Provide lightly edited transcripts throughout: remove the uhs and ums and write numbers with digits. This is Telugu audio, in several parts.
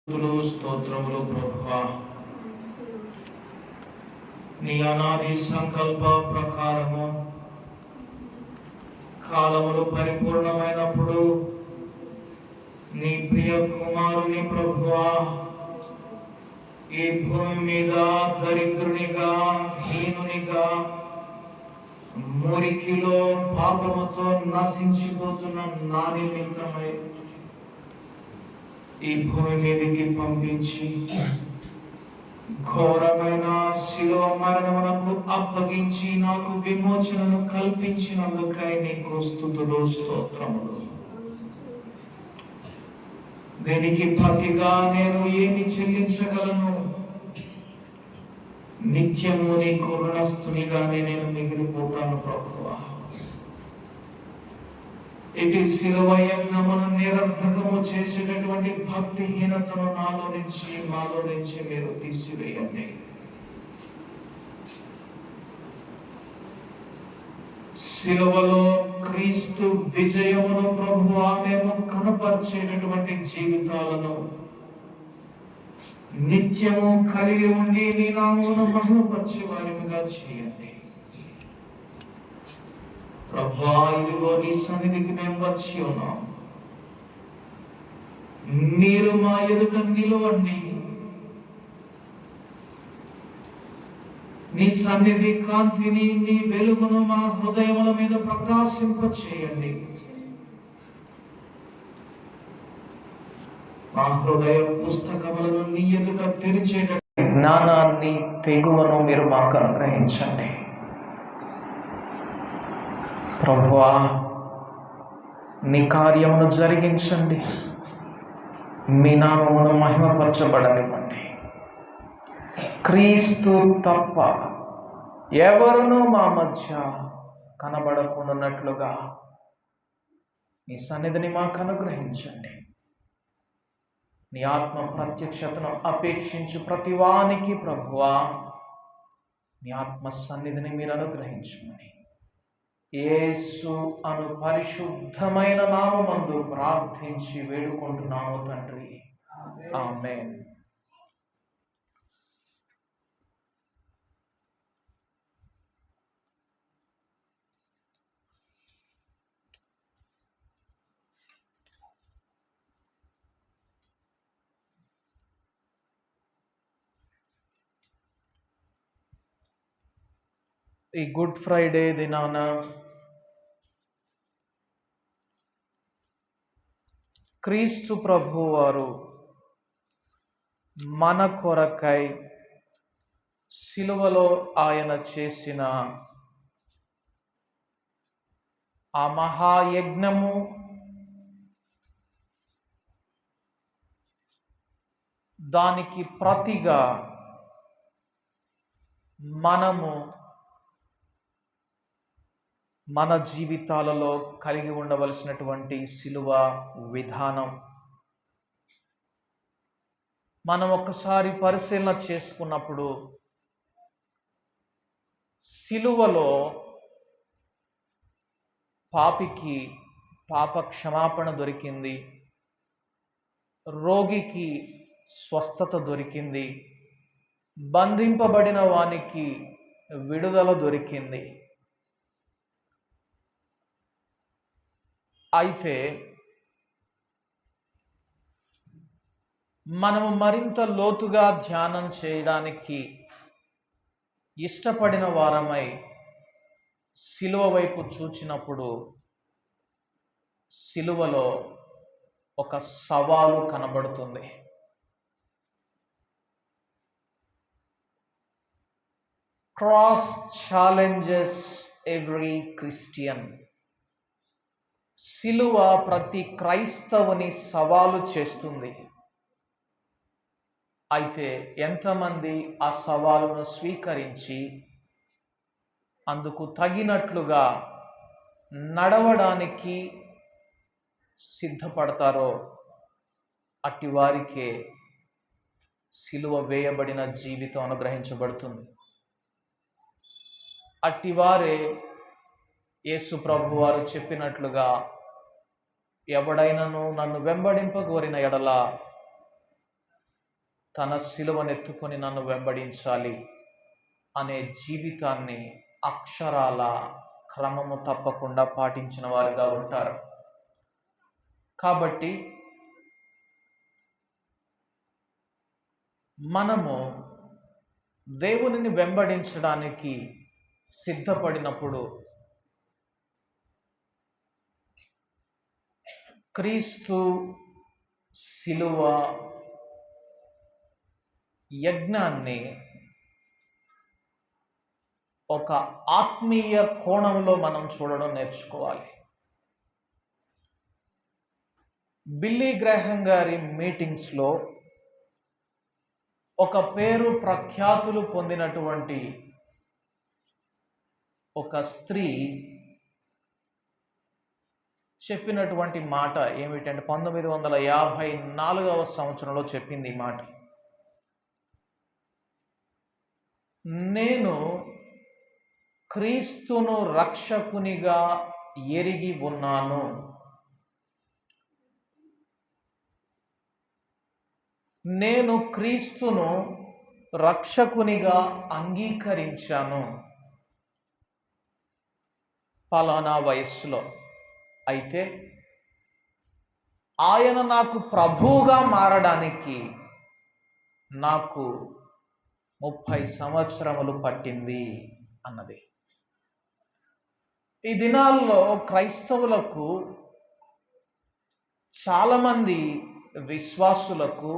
స్తోత్రములు ప్రభువా, నీ అనాది సంకల్ప ప్రకారము కాలములు పరిపూర్ణమైనప్పుడు నీ ప్రియ కుమారుని ప్రభువా ఈ భూమి మీద దరిద్రునిగా, హీనునిగా, మురికిలో పాపముతో నశించిపోతున్న నా నిమిత్తమై ఈ భూమి మీదకి పంపించి ఘోరమైన శిలువ మరణమునకు అప్పగించి నాకు విమోచనను కల్పించినందుకై నీకు స్తుతులు స్తోత్రములు. దీనికి ప్రతిగా నేను ఏమి చెల్లించగలను? నిత్యము నీకు రుణస్థునిగానే నేను మిగిలిపోతాను ప్రభువా. ఇటు శిలువ యజ్ఞమును నిరర్థకము చేసేటటువంటి భక్తిహీనతను మాలో నుంచి మీరు తీసివేయండి. శిలువలో క్రీస్తు విజయమును ప్రభువా మేము కనపరిచేటటువంటి జీవితాలను నిత్యము కలిగి ఉండి నీ నామమును మహిమపరిచే వారిగా చేయండి ప్రభువా. ఇదిగో నీ సన్నిధికి మేము వచ్చి ఉన్నాం. మీరు మా ఎదుట నిలవండి. నీ సన్నిధి కాంతిని, నీ వెలుగును మా హృదయముల మీద ప్రకాశింప చేయండి. మా హృదయ పుస్తకములను నీ ఎదుట తెరిచేటటువంటి జ్ఞానాన్ని, తెగువను మీరు మాకు అనుగ్రహించండి ప్రభువా. నీ కార్యమును జరిగించండి, మీ నామమును మహిమపరచబడనివ్వండి. క్రీస్తు తప్ప ఎవరునూ మా మధ్య కనబడకుండానట్లుగా నీ సన్నిధిని మాకు అనుగ్రహించండి. నీ ఆత్మ ప్రత్యక్షతను అపేక్షించు ప్రతివానికి ప్రభువా నీ ఆత్మ సన్నిధిని మీరు అనుగ్రహించమని యేసు అను పరిశుద్ధమైన నామమందు ప్రార్థించి వేడుకుంటున్నాము తండ్రి, ఆమేన్. ఈ గుడ్ ఫ్రైడే దినాన క్రీస్తు ప్రభు వారు మన కొరకై సిలువలో ఆయన చేసిన ఆ మహాయజ్ఞము, దానికి ప్రతిగా మనము మన జీవితాలలో కలిగి ఉండవలసినటువంటి సిలువ విధానం మనం ఒక్కసారి పరిశీలన చేసుకున్నప్పుడు సిలువలో పాపికి పాప క్షమాపణ దొరికింది, రోగికి స్వస్థత దొరికింది, బంధింపబడిన వానికి విడుదల దొరికింది. అయితే మనము మరింత లోతుగా ధ్యానం చేయడానికి ఇష్టపడిన వారమై సిలువ వైపు చూచినప్పుడు సిలువలో ఒక సవాలు కనబడుతుంది. Cross challenges every Christian. సిలువ ప్రతి క్రైస్తవుని సవాలు చేస్తుంది. అయితే ఎంతమంది ఆ సవాలును స్వీకరించి అందుకు తగినట్లుగా నడవడానికి సిద్ధపడతారో అట్టి వారికే సిలువ వేయబడిన జీవితం అనుగ్రహించబడుతుంది. అట్టివారే యేసు ప్రభు వారు చెప్పినట్లుగా ఎవడైనను నన్ను వెంబడింపగోరిన ఎడల తన సిలువనెత్తుకొని నన్ను వెంబడించాలి అనే జీవితాన్ని అక్షరాల క్రమము తప్పకుండా పాటించిన వారుగా ఉంటారు. కాబట్టి మనము దేవునిని వెంబడించడానికి సిద్ధపడినప్పుడు క్రీస్తు శిలువ యజ్ఞాన్ని ఒక ఆత్మీయ కోణంలో మనం చూడడం నేర్చుకోవాలి. బిల్లీ గ్రాహం గారి మీటింగ్స్లో ఒక పేరు ప్రఖ్యాతులు పొందినటువంటి ఒక స్త్రీ చెప్పినటువంటి మాట ఏమిటంటే 1954వ సంవత్సరంలో చెప్పింది ఈ మాట. నేను క్రీస్తును రక్షకునిగా ఎరిగి ఉన్నాను. నేను క్రీస్తును రక్షకునిగా అంగీకరించాను ఫలానా వయస్సులో. అయితే ఆయన నాకు ప్రభువుగా మారడానికి నాకు 30 సంవత్సరములు పట్టింది అన్నది. ఈ దినాల్లో క్రైస్తవులకు, చాలామంది విశ్వాసులకు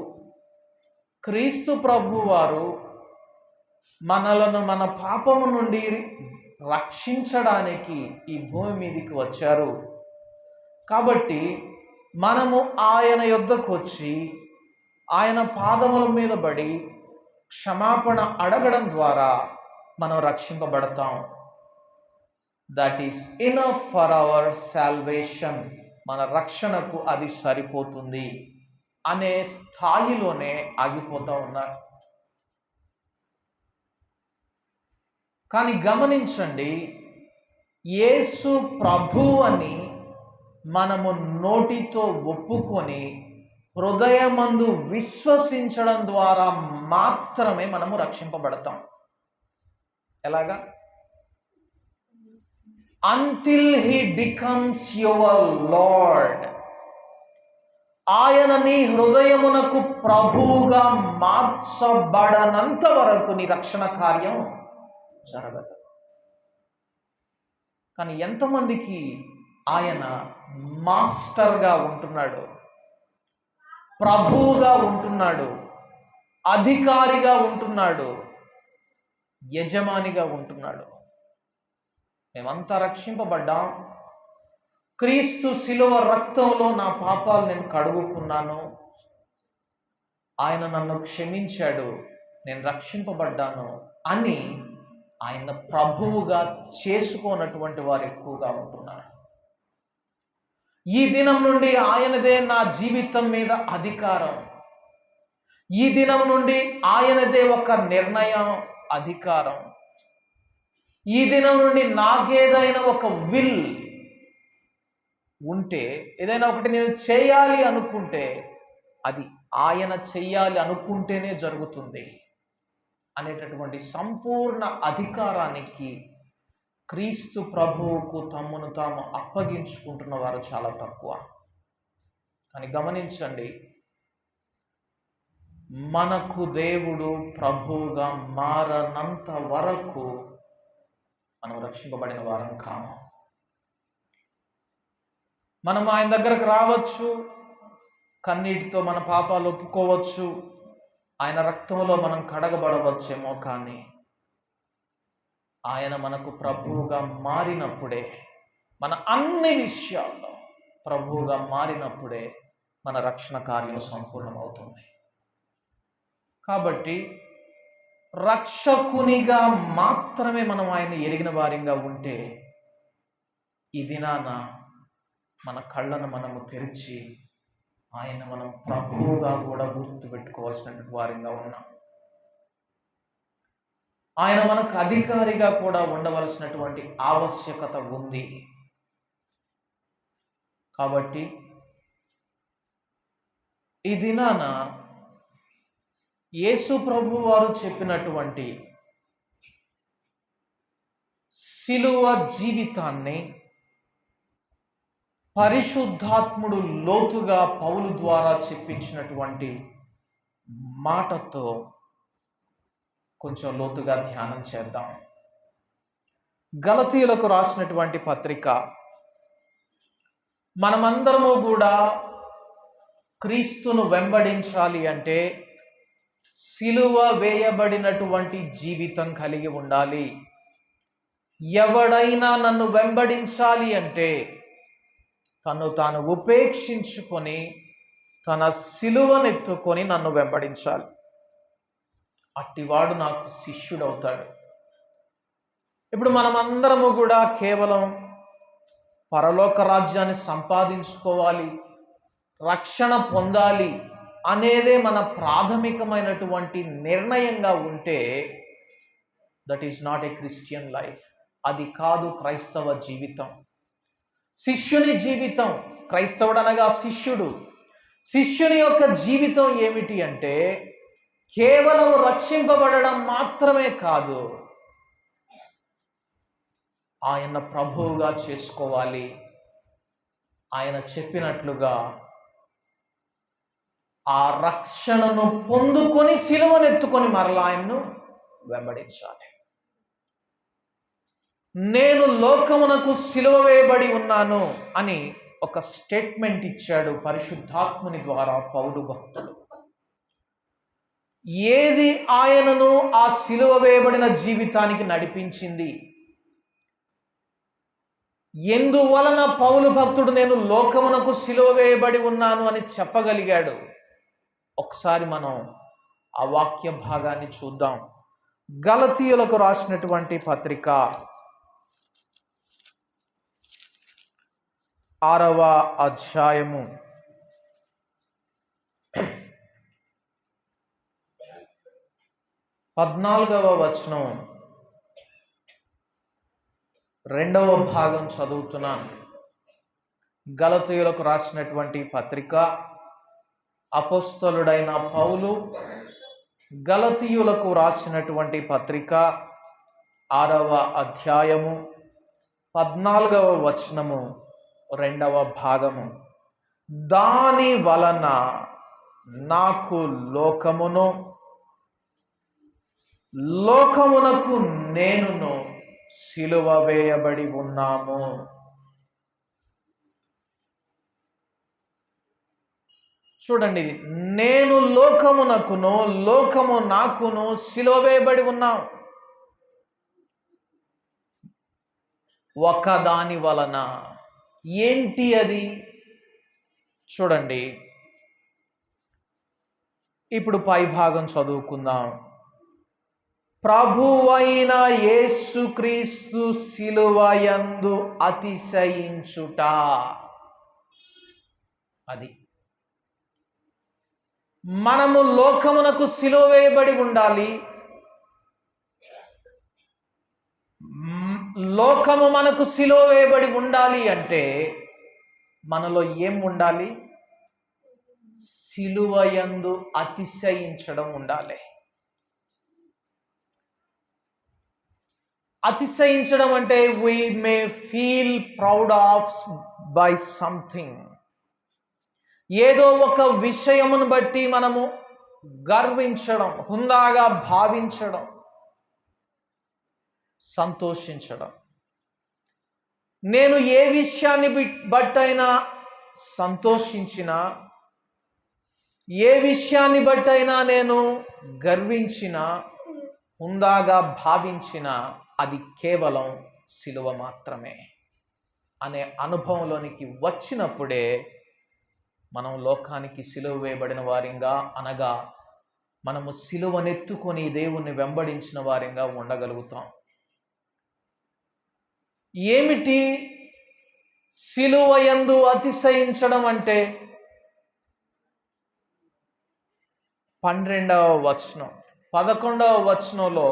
క్రీస్తు ప్రభు వారు మనలను మన పాపము నుండి రక్షించడానికి ఈ భూమి మీదకి వచ్చారు. కాబట్టి మనము ఆయన యొద్దకు వచ్చి ఆయన పాదముల మీద పడి క్షమాపణ అడగడం ద్వారా మనం రక్షింపబడతాం. That is enough for our salvation. మన రక్షణకు అది సరిపోతుంది అనే స్థాయిలోనే ఆగిపోతూ ఉన్నారు. కానీ గమనించండి, యేసు ప్రభు అని మనము నోటితో ఒప్పుకొని హృదయమందు విశ్వసించడం ద్వారా మాత్రమే మనము రక్షింపబడతాం. ఎలాగా? Until he becomes your lord. ఆయన నీ హృదయమునకు ప్రభువుగా మార్చబడనంత వరకు నీ రక్షణ కార్యం జరగదు. కానీ ఎంతమందికి ఆయన మాస్టర్గా ఉంటున్నాడు, ప్రభువుగా ఉంటున్నాడు, అధికారిగా ఉంటున్నాడు, యజమానిగా ఉంటున్నాడు. మేమంతా రక్షింపబడ్డాం. క్రీస్తు శిలువ రక్తంలో నా పాపాలు నేను కడుగుకున్నాను, ఆయన నన్ను క్షమించాడు, నేను రక్షింపబడ్డాను అని ఆయన ప్రభువుగా చేసుకోనటువంటి వారు ఎక్కువగా ఉంటున్నారు. ఈ దినం నుండి ఆయనదే నా జీవితం మీద అధికారం, ఈ దినం నుండి ఆయనదే ఒక నిర్ణయం, అధికారం, ఈ దినం నుండి నాకేదైనా ఒక విల్ ఉంటే, ఏదైనా ఒకటి నేను చేయాలి అనుకుంటే అది ఆయన చెయ్యాలి అనుకుంటేనే జరుగుతుంది అనేటటువంటి సంపూర్ణ అధికారానికి క్రీస్తు ప్రభువుకు తమ్మును తాము అప్పగించుకుంటున్న వారు చాలా తక్కువ. కానీ గమనించండి, మనకు దేవుడు ప్రభువుగా మారనంత వరకు మనం రక్షింపబడిన వారం కాము. మనం ఆయన దగ్గరకు రావచ్చు, కన్నీటితో మన పాపాలు ఒప్పుకోవచ్చు, ఆయన రక్తంలో మనం కడగబడవచ్చేమో, కానీ ఆయన మనకు ప్రభువుగా మారినప్పుడే, మన అన్ని విషయాల్లో ప్రభువుగా మారినప్పుడే మన రక్షణ కార్యం సంపూర్ణమవుతుంది. కాబట్టి రక్షకునిగా మాత్రమే మనం ఆయన ఎరిగిన వారిగా ఉంటే, ఈ దినాన మన కళ్ళను మనము తెరిచి ఆయన మనం ప్రభువుగా కూడా గుర్తుపెట్టుకోవాల్సినటువంటి వారిగా ఉన్నాం. ఆయన మనకు అధికారిగా కూడా ఉండవలసినటువంటి ఆవశ్యకత ఉంది. కాబట్టి ఈ దినాన యేసు ప్రభు వారు చెప్పినటువంటి సిలువ జీవితాన్ని పరిశుద్ధాత్ముడు లోతుగా పౌలు ద్వారా చెప్పించినటువంటి మాటతో కొంచెం లోతుగా ధ్యానం చేద్దాం. గలతీయులకు రాసినటువంటి పత్రిక, మనమందరము కూడా క్రీస్తును వెంబడించాలి అంటే సిలువ వేయబడినటువంటి జీవితం కలిగి ఉండాలి. ఎవడైనా నన్ను వెంబడించాలి అంటే తను తాను ఉపేక్షించుకొని తన సిలువనెత్తుకొని నన్ను వెంబడించాలి. అట్టివాడు నాకు శిష్యుడవుతాడు. ఇప్పుడు మనమందరము కూడా కేవలం పరలోక రాజ్యాన్ని సంపాదించుకోవాలి, రక్షణ పొందాలి అనేదే మన ప్రాథమికమైనటువంటి నిర్ణయంగా ఉంటే that is not a Christian life. అది కాదు క్రైస్తవ జీవితం. శిష్యుని జీవితం, క్రైస్తవుడు అనగా శిష్యుడు, శిష్యుని యొక్క జీవితం ఏమిటి అంటే కేవలం రక్షింపబడడం మాత్రమే కాదు, ఆయన ప్రభువుగా చేసుకోవాలి. ఆయన చెప్పినట్లుగా ఆ రక్షణను పొందుకొని సిలువనెత్తుకొని మరలా ఆయన్ను వెంబడించాలి. నేను లోకమునకు సిలువ వేయబడి ఉన్నాను అని ఒక స్టేట్మెంట్ ఇచ్చాడు పరిశుద్ధాత్ముని ద్వారా పౌలు భక్తుడు. ఏది ఆయనను ఆ సిలువ వేయబడిన జీవితానికి నడిపించింది? ఎందువలన పౌలు భక్తుడు నేను లోకమునకు సిలువ వేయబడి ఉన్నాను అని చెప్పగలిగాడు? ఒకసారి మనం ఆ వాక్య భాగాన్ని చూద్దాం. గలతీయులకు రాసినటువంటి పత్రిక 6వ అధ్యాయము 14వ వచనం 2వ భాగం చదువుతున్నాను. గలతీయులకు రాసినటువంటి పత్రిక, అపోస్తలుడైన పౌలు గలతీయులకు రాసినటువంటి పత్రిక 6వ అధ్యాయము 14వ వచనము 2వ భాగము. దాని వలన నాకు లోకమునకు నేనును సిలువ వేయబడి ఉన్నాము. చూడండి, నేను లోకమునకును లోకము నాకును సిలువ వేయబడి ఉన్నాం. ఒకదాని వలన. ఏంటి అది? చూడండి, ఇప్పుడు పై భాగం చదువుకుందాం. ప్రభువైన యేసుక్రీస్తు సిలువయందు అతిశయించుట. అది మనము లోకమునకు సిలువ వేయబడి ఉండాలి. లోకము మనకు సిలువ వేయబడి ఉండాలి అంటే మనలో ఏం ఉండాలి? సిలువయందు అతిశయించడం ఉండాలి. అతిశయించడం అంటే we may feel proud of by something. ఏదో ఒక విషయమును బట్టి మనము గర్వించడం, హుందాగా భావించడం, సంతోషించడం. నేను ఏ విషయాన్ని బట్టైనా సంతోషించినా, ఏ విషయాన్ని బట్టైనా నేను గర్వించినా, హుందాగా భావించినా అది కేవలం సిలువ మాత్రమే అనే అనుభవంలోనికి వచ్చినప్పుడే మనం లోకానికి సిలువ వేయబడిన వారిగా, అనగా మనము సిలువనెత్తుకొని దేవుణ్ణి వెంబడించిన వారిగా ఉండగలుగుతాం. ఏమిటి సిలువయందు అతిశయించడం అంటే? 12వ వచనం, 11వ వచనంలో,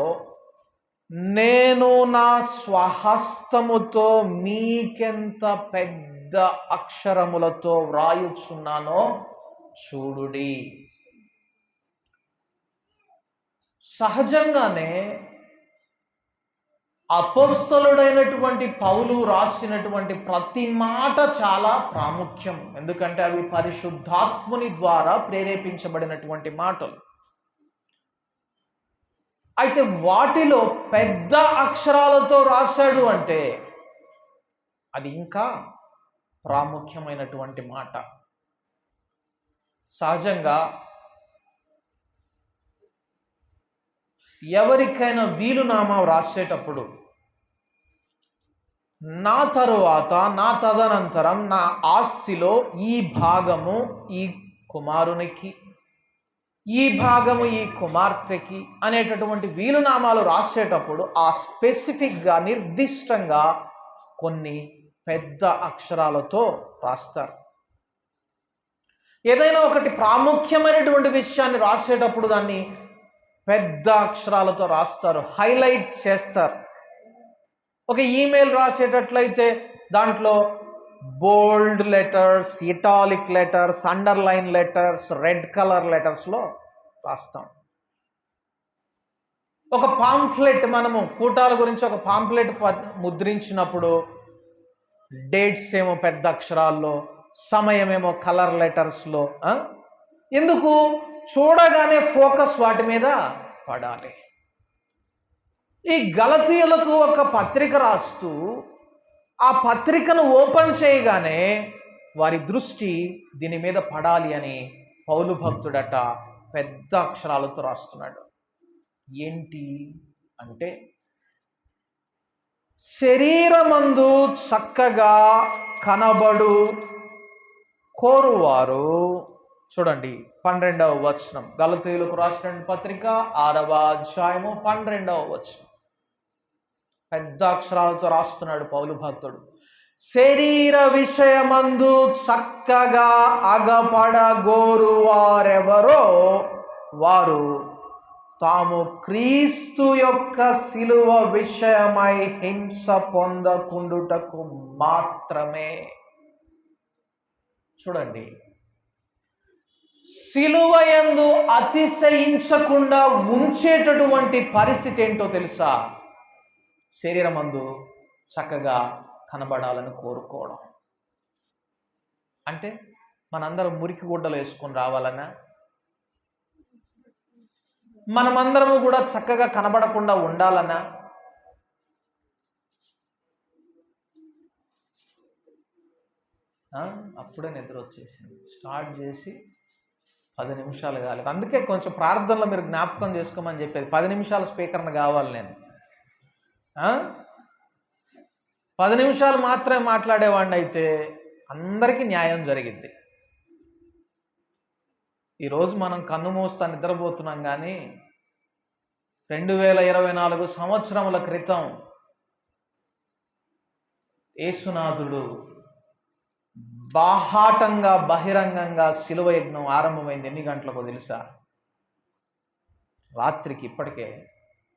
నేను నా స్వహస్తముతో మీకెంత పెద్ద అక్షరములతో వ్రాయుచున్నానో చూడుడి. సహజంగానే అపోస్తలుడైనటువంటి పౌలు రాసినటువంటి ప్రతి మాట చాలా ప్రాముఖ్యం. ఎందుకంటే అవి పరిశుద్ధాత్ముని ద్వారా ప్రేరేపించబడినటువంటి మాటలు. అయితే వాటిలో పెద్ద అక్షరాలతో రాశాడు అంటే అది ఇంకా ప్రాముఖ్యమైనటువంటి మాట. సహజంగా ఎవరికైనా వీలునామా రాసేటప్పుడు నా తరువాత, నా తదనంతరం నా ఆస్తిలో ఈ భాగము ఈ కుమారునికి, ఈ భాగము ఈ కుమార్తెకి అనేటటువంటి వీలునామాలు రాసేటప్పుడు ఆ స్పెసిఫిక్గా నిర్దిష్టంగా కొన్ని పెద్ద అక్షరాలతో రాస్తారు. ఏదైనా ఒకటి ప్రాముఖ్యమైనటువంటి విషయాన్ని రాసేటప్పుడు దాన్ని పెద్ద అక్షరాలతో రాస్తారు, హైలైట్ చేస్తారు. ఒక ఈమెయిల్ రాసేటట్లయితే దాంట్లో bold letters, italic letters, underline letters, red colour లెటర్స్లో రాస్తాం. ఒక పాంఫ్లెట్, మనము కూటాల గురించి ఒక పాంఫ్లెట్ ముద్రించినప్పుడు డేట్స్ ఏమో పెద్ద అక్షరాల్లో, సమయమేమో కలర్ లెటర్స్లో. ఎందుకు? చూడగానే ఫోకస్ వాటి మీద పడాలి. ఈ గలతీయులకు ఒక పత్రిక రాస్తూ ఆ పత్రికను ఓపెన్ చేయగానే వారి దృష్టి దీని మీద పడాలి అని పౌలు భక్తుడట పెద్ద అక్షరాలతో రాస్తున్నాడు. ఏంటి అంటే, శరీరమందు చక్కగా కనబడు కోరువారు, చూడండి 12వ వచనం, గలతీయులకు రాసిన పత్రిక 6వ అధ్యాయము 12వ వచనం. పెద్ద అక్షరాలతో రాస్తున్నాడు పౌలు భక్తుడు. శరీర విషయమందు చక్కగా అగపడగోరువారెవరో వారు తాము క్రీస్తు యొక్క శిలువ విషయమై హింస పొందకుండుటకు మాత్రమే. చూడండి, శిలువయందు అతిశయించకుండా ఉంచేటటువంటి పరిస్థితి ఏంటో తెలుసా? శరీరమందు చక్కగా కనబడాలని కోరుకోవడం. అంటే మనందరం మురికి గుడ్డలు వేసుకొని రావాలన్నా, మనమందరము కూడా చక్కగా కనబడకుండా ఉండాలన్నా, అప్పుడే నిద్ర వచ్చేసింది. స్టార్ట్ చేసి 10 నిమిషాలు కాలేదు. అందుకే కొంచెం ప్రార్థనలో మీరు జ్ఞాపకం చేసుకోమని చెప్పేది. 10 నిమిషాల స్పీకర్ని కావాలి నేను. 10 నిమిషాలు మాత్రమే మాట్లాడేవాడిని అయితే అందరికీ న్యాయం జరిగింది. ఈరోజు మనం కన్ను మూస్తా నిద్రపోతున్నాం, కానీ 2024 సంవత్సరముల క్రితం యేసునాథుడు బాహాటంగా బహిరంగంగా శిలువ యజ్ఞం ఆరంభమైంది. ఎన్ని గంటలకు తెలుసా? రాత్రికి. ఇప్పటికే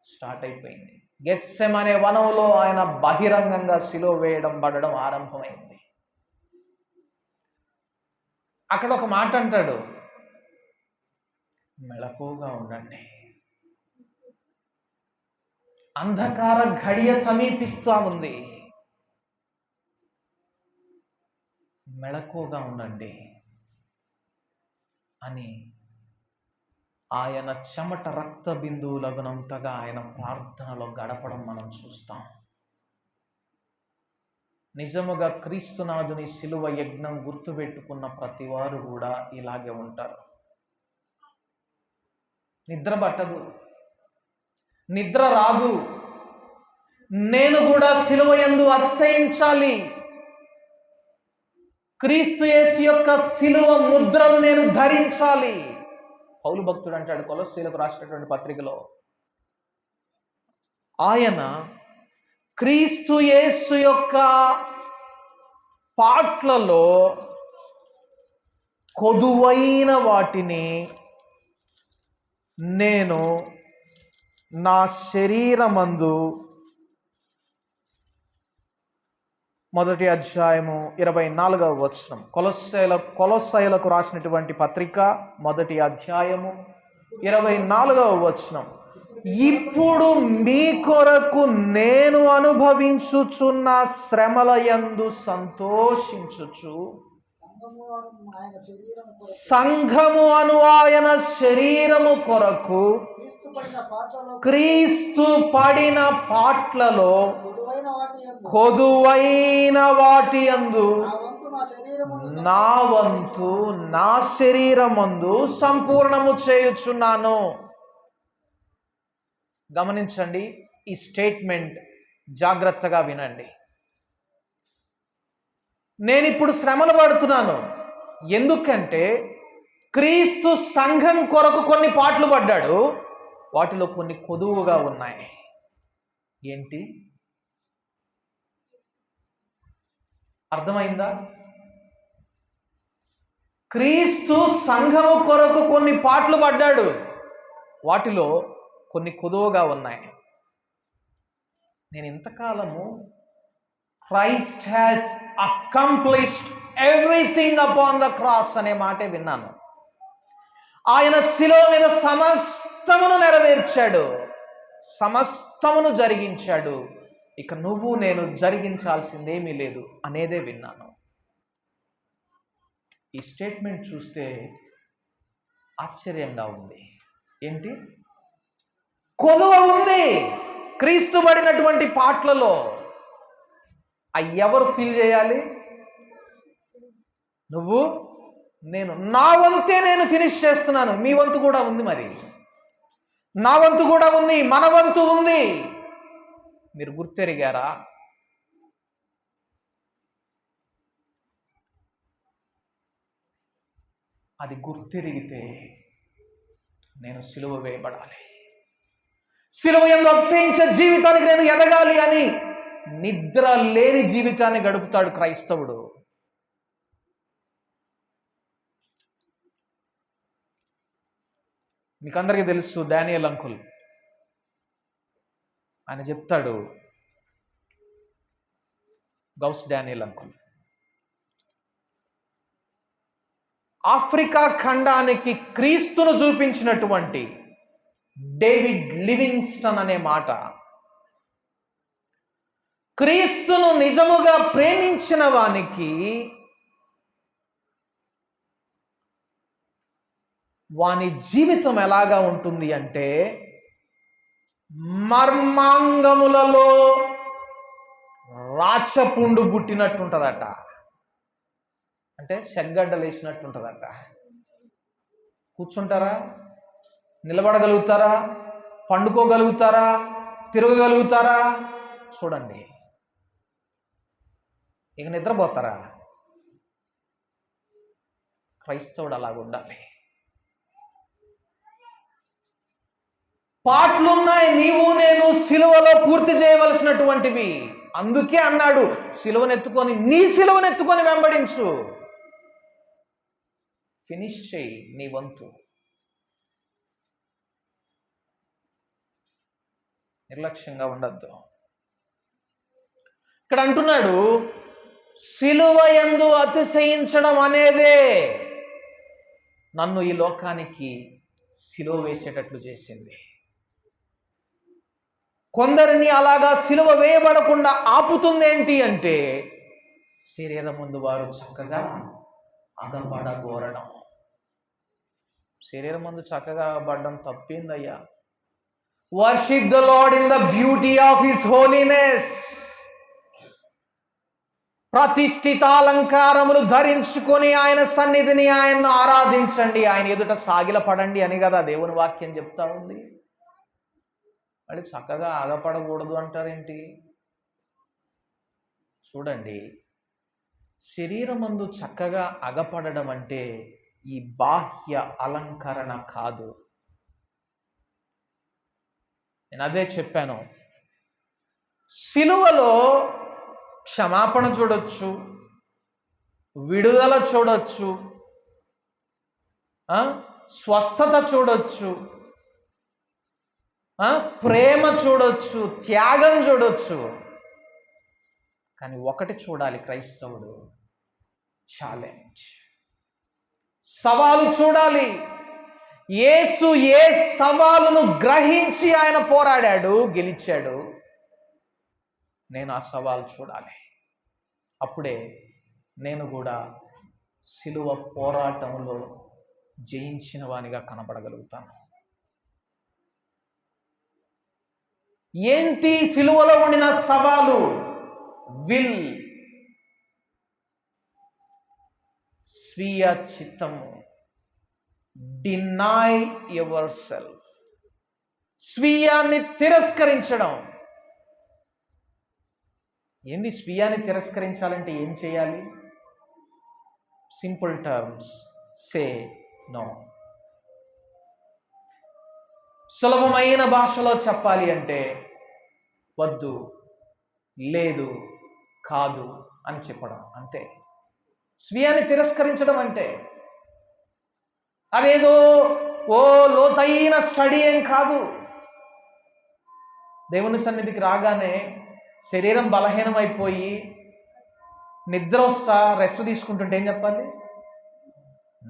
స్టార్ట్ అయిపోయింది. గెత్సెమనే వనంలో ఆయన బహిరంగంగా శిలువ వేయడం పడడం ఆరంభమైంది. అక్కడ ఒక మాట అంటాడు, మెళకువగా ఉండండి, అంధకార ఘడియ సమీపిస్తూ ఉంది, మెళకువగా ఉండండి అని ఆయన చెమట రక్త బిందువులగునంతగా ఆయన ప్రార్థనలో గడపడం మనం చూస్తాం. నిజముగా క్రీస్తునాథుని శిలువ యజ్ఞం గుర్తుపెట్టుకున్న ప్రతి వారు కూడా ఇలాగే ఉంటారు. నిద్ర పట్టదు, నిద్ర రాదు. నేను కూడా శిలువ యందు అతిశయించాలి, క్రీస్తు యేసు యొక్క శిలువ ముద్రను నేను ధరించాలి. పౌలు భక్తుడు అంటాడు కొలస్సీలకు రాసినటువంటి పత్రికలో, ఆయన క్రీస్తు యేసు యొక్క పాట్లలో కొదువైన వాటిని నేను నా శరీరమందు, మొదటి అధ్యాయము 24వ వచనం, కొలస్సీలకు రాసినటువంటి పత్రిక మొదటి అధ్యాయము 24వ వచనం, ఇప్పుడు మీ కొరకు నేను అనుభవించుచున్న శ్రమల యందు సంతోషించుచు సంఘము అను ఆయన శరీరము కొరకు క్రీస్తు పడిన పాట్లలో కొదువైన వాటి యందు నా వంతు నా శరీరమందు సంపూర్ణము చేయుచున్నాను. గమనించండి, ఈ స్టేట్మెంట్ జాగ్రత్తగా వినండి. నేను ఇప్పుడు శ్రమలు పడుతున్నాను, ఎందుకంటే క్రీస్తు సంఘం కొరకు కొన్ని పాటలు పడ్డాడు, వాటిలో కొన్ని కొదువుగా ఉన్నాయి. ఏంటి? అర్థమైందా? క్రీస్తు సంఘము కొరకు కొన్ని పాటలు పడ్డాడు, వాటిలో కొన్ని కొదువుగా ఉన్నాయి. నేను ఇంతకాలము Christ has accomplished everything upon the cross అనే మాటే విన్నాను. ఆయన శిలువ మీద సమస్తమును నెరవేర్చాడు, సమస్తమును జరిగించాడు, ఇక నువ్వు నేను జరిగించాల్సిందేమీ లేదు అనేదే విన్నాను. ఈ స్టేట్మెంట్ చూస్తే ఆశ్చర్యంగా ఉంది. ఏంటి? కొదువ ఉంది క్రీస్తు పడినటువంటి పాటలలో. ఎవరు ఫీల్ చేయాలి? నువ్వు నేను. నా వంతే నేను ఫినిష్ చేస్తున్నాను, మీ వంతు కూడా ఉంది. మరి నా వంతు కూడా ఉంది, మన వంతు ఉంది. మీరు గుర్తెరిగారా? అది గుర్తెరిగితే నేను సిలువ వేయబడాలి, సిలువ యందు అతిశయించే జీవితానికి నేను ఎదగాలి అని నిద్ర లేని జీవితాన్ని గడుపుతాడు క్రైస్తవుడు. మీకు అందరికీ తెలుసు, డానియల్ అంకుల్ ఆయన చెప్తాడు, గౌస్ డానియల్ అంకుల్, ఆఫ్రికా ఖండానికి క్రీస్తును చూపించినటువంటి డేవిడ్ లివింగ్స్టన్ అనే మాట, క్రీస్తును నిజముగా ప్రేమించిన వానికి వాని జీవితం ఎలాగా ఉంటుంది అంటే మర్మాంగములలో రాచపుండు పుట్టినట్టుంటదట. అంటే చెగ్గడ్డలు వేసినట్టుంటదట. కూర్చుంటారా? నిలబడగలుగుతారా? పండుకోగలుగుతారా? తిరగగలుగుతారా? చూడండి. ఇక నిద్రపోతారా? క్రైస్తవుడు అలాగుండాలి. పాటలున్నాయి నీవు నేను సిలువలో పూర్తి చేయవలసినటువంటివి. అందుకే అన్నాడు, సిలువనెత్తుకొని నీ సిలువనెత్తుకొని వెంబడించు, ఫినిష్ చేయి నీ వంతు. నిర్లక్ష్యంగా ఉండద్దు. ఇక్కడ అంటున్నాడు, సిలువ యందు అతిశయించడం అనేదే నన్ను ఈ లోకానికి సిలువ వేసేటట్లు చేసింది. కొందరిని అలాగా సిలువ వేయబడకుండా ఆపుతుంది ఏంటి అంటే శరీరం ముందు వారు చక్కగా అగపడగోరడం. శరీరం ముందు చక్కగా అగపడడం తప్పిందయ్యా. Worship the lord in the beauty of his holiness. ప్రతిష్ఠిత అలంకారములు ధరించుకొని ఆయన సన్నిధిని ఆయన్ను ఆరాధించండి, ఆయన ఎదుట సాగిలపడండి అని కదా దేవుని వాక్యం చెప్తా ఉంది. మళ్ళీ చక్కగా ఆగపడకూడదు అంటారేంటి? చూడండి, శరీరమందు చక్కగా అగపడడం అంటే ఈ బాహ్య అలంకరణ కాదు. నేను అదే చెప్పాను, సిలువలో క్షమాపణ చూడొచ్చు, విడుదల చూడొచ్చు, స్వస్థత చూడొచ్చు, ప్రేమ చూడొచ్చు, త్యాగం చూడొచ్చు. కానీ ఒకటి చూడాలి క్రైస్తవుడు, ఛాలెంజ్, సవాలు చూడాలి. యేసు ఏ సవాలును గ్రహించి ఆయన పోరాడాడు, గెలిచాడు, నేను ఆ సవాలు చూడాలి. అప్పుడే నేను కూడా సిలువ పోరాటంలో జయించిన వానిగా కనబడగలుగుతాను. ఏంటి సిలువలో ఉండిన సవాలు? విల్, స్వీయ చిత్తము, డినై యువర్ సెల్ఫ్, స్వీయాన్ని తిరస్కరించడం. ఏంది స్వీయాన్ని తిరస్కరించాలంటే ఏం చేయాలి? Simple terms, say no. సులభమైన భాషలో చెప్పాలి అంటే వద్దు, లేదు, కాదు అని చెప్పడం, అంతే. స్వీయాన్ని తిరస్కరించడం అంటే అదేదో లోతైన స్టడీ ఏం కాదు. దేవుని సన్నిధికి రాగానే శరీరం బలహీనం అయిపోయి నిద్ర వస్తా రెస్ట్ తీసుకుంటుంటే ఏం చెప్పాలి?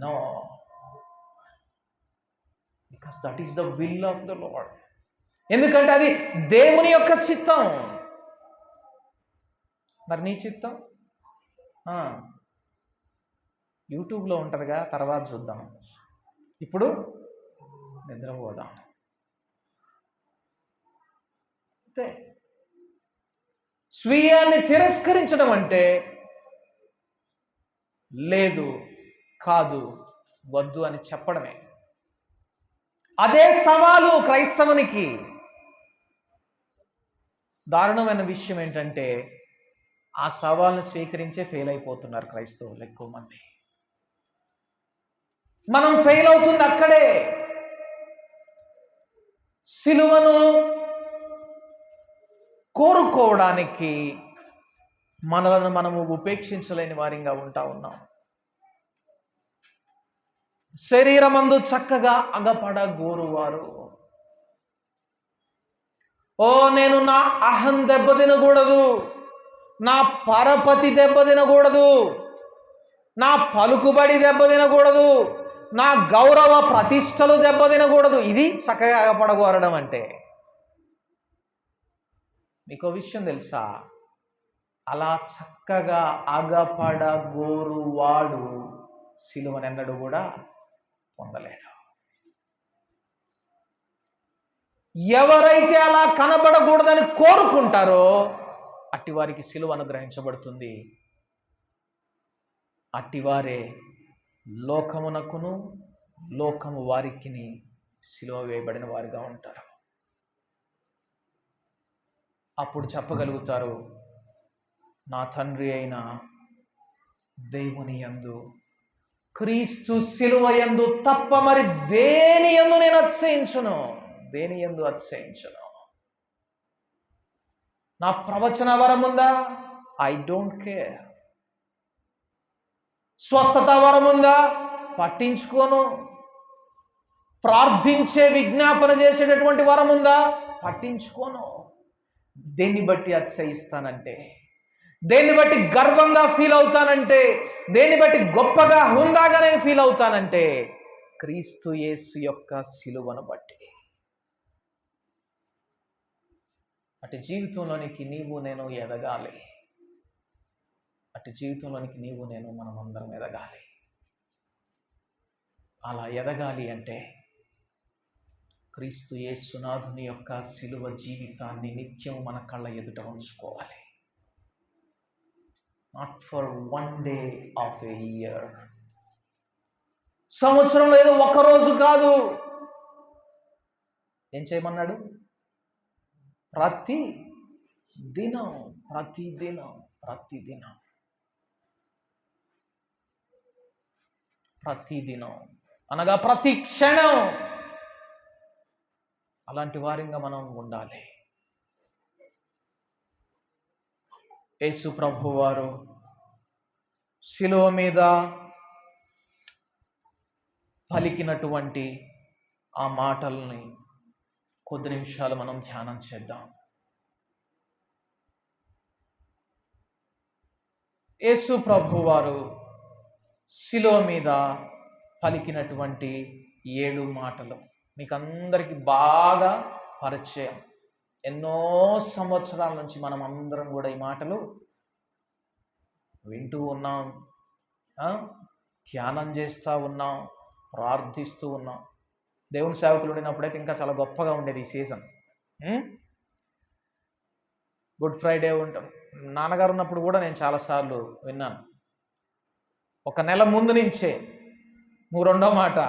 No, because that is the will of the lord. ఎందుకంటే అది దేవుని యొక్క చిత్తం. మరి నీ చిత్తం యూట్యూబ్లో ఉంటుందిగా, తర్వాత చూద్దాం. ఇప్పుడు నిద్రపోదాం అంతే. స్వీయాన్ని తిరస్కరించడం అంటే లేదు, కాదు, వద్దు అని చెప్పడమే. అదే సవాలు క్రైస్తవునికి. దారుణమైన విషయం ఏంటంటే ఆ సవాల్ను స్వీకరించే ఫెయిల్ అయిపోతున్నారు క్రైస్తవులు ఎక్కువ మంది. మనం ఫెయిల్ అవుతుంది అక్కడే. సిలువను కోరుకోవడానికి మనలను మనము ఉపేక్షించలేని వారిగా ఉంటా ఉన్నాం. శరీరమందు చక్కగా అగపడ గోరువారు. నేను నా అహం దెబ్బతినకూడదు, నా పరపతి దెబ్బతినకూడదు, నా పలుకుబడి దెబ్బతినకూడదు, నా గౌరవ ప్రతిష్టలు దెబ్బతినకూడదు. ఇది చక్కగా అగపడగోరడం అంటే. మీకు విషయం తెలుసా? అలా చక్కగా అగపడగోరువాడు సిలువనెన్నడు కూడా పొందలేడు. ఎవరైతే అలా కనబడకూడదని కోరుకుంటారో అట్టివారికి సిలువ అనుగ్రహించబడుతుంది. అట్టివారే లోకమునకును లోకము వారికిని సిలువ వేయబడిన వారిగా ఉంటారు. అప్పుడు చెప్పగలుగుతారు, నా తండ్రి అయిన దేవుని యందు, క్రీస్తు సిలువ యందు తప్ప మరి దేని యందు నేను అతిశయించును, దేని యందు అతిశయించును. నా ప్రవచన వరం ఉందా? I don't care. స్వస్థత వరం ఉందా? పట్టించుకోను. ప్రార్థించే విజ్ఞాపన చేసేటటువంటి వరం ఉందా? పట్టించుకోను. దేన్ని బట్టి అతిశయిస్తానంటే, దేన్ని బట్టి గర్వంగా ఫీల్ అవుతానంటే, దేన్ని బట్టి గొప్పగా హుందాగా నేను ఫీల్ అవుతానంటే క్రీస్తు యేసు యొక్క సిలువను బట్టి. అటు జీవితంలోనికి నీవు నేను ఎదగాలి. అటు జీవితంలోనికి నీవు నేను మనమందరం ఎదగాలి. అలా ఎదగాలి అంటే క్రీస్తు యేసునాథుని యొక్క సిలువ జీవితాన్ని నిత్యం మన కళ్ళ ఎదుట ఉంచుకోవాలి. Not for one day of A year. సంవత్సరంలో ఏదో ఒక్కరోజు కాదు. ఏం చేయమన్నాడు? ప్రతి దినం, ప్రతి దినం, ప్రతి దినం, ప్రతి దినం అనగా ప్రతి క్షణం. అలాంటి వారిగా మనం ఉండాలి. యేసు ప్రభు వారు శిలువ మీద పలికినటువంటి ఆ మాటల్ని కొద్ది నిమిషాలు మనం ధ్యానం చేద్దాం. యేసు ప్రభు వారు శిలువ మీద పలికినటువంటి 7 మాటలు మీకు అందరికీ బాగా పరిచయం. ఎన్నో సంవత్సరాల నుంచి మనం అందరం కూడా ఈ మాటలు వింటూ ఉన్నాం, ధ్యానం చేస్తూ ఉన్నాం, ప్రార్థిస్తూ ఉన్నాం. దేవుని సేవకులు ఉండినప్పుడైతే ఇంకా చాలా గొప్పగా ఉండేది ఈ సీజన్. గుడ్ ఫ్రైడే ఉంటాం. నాన్నగారు ఉన్నప్పుడు కూడా నేను చాలాసార్లు విన్నాను. ఒక నెల ముందు నుంచే నువ్వు 2వ మాట,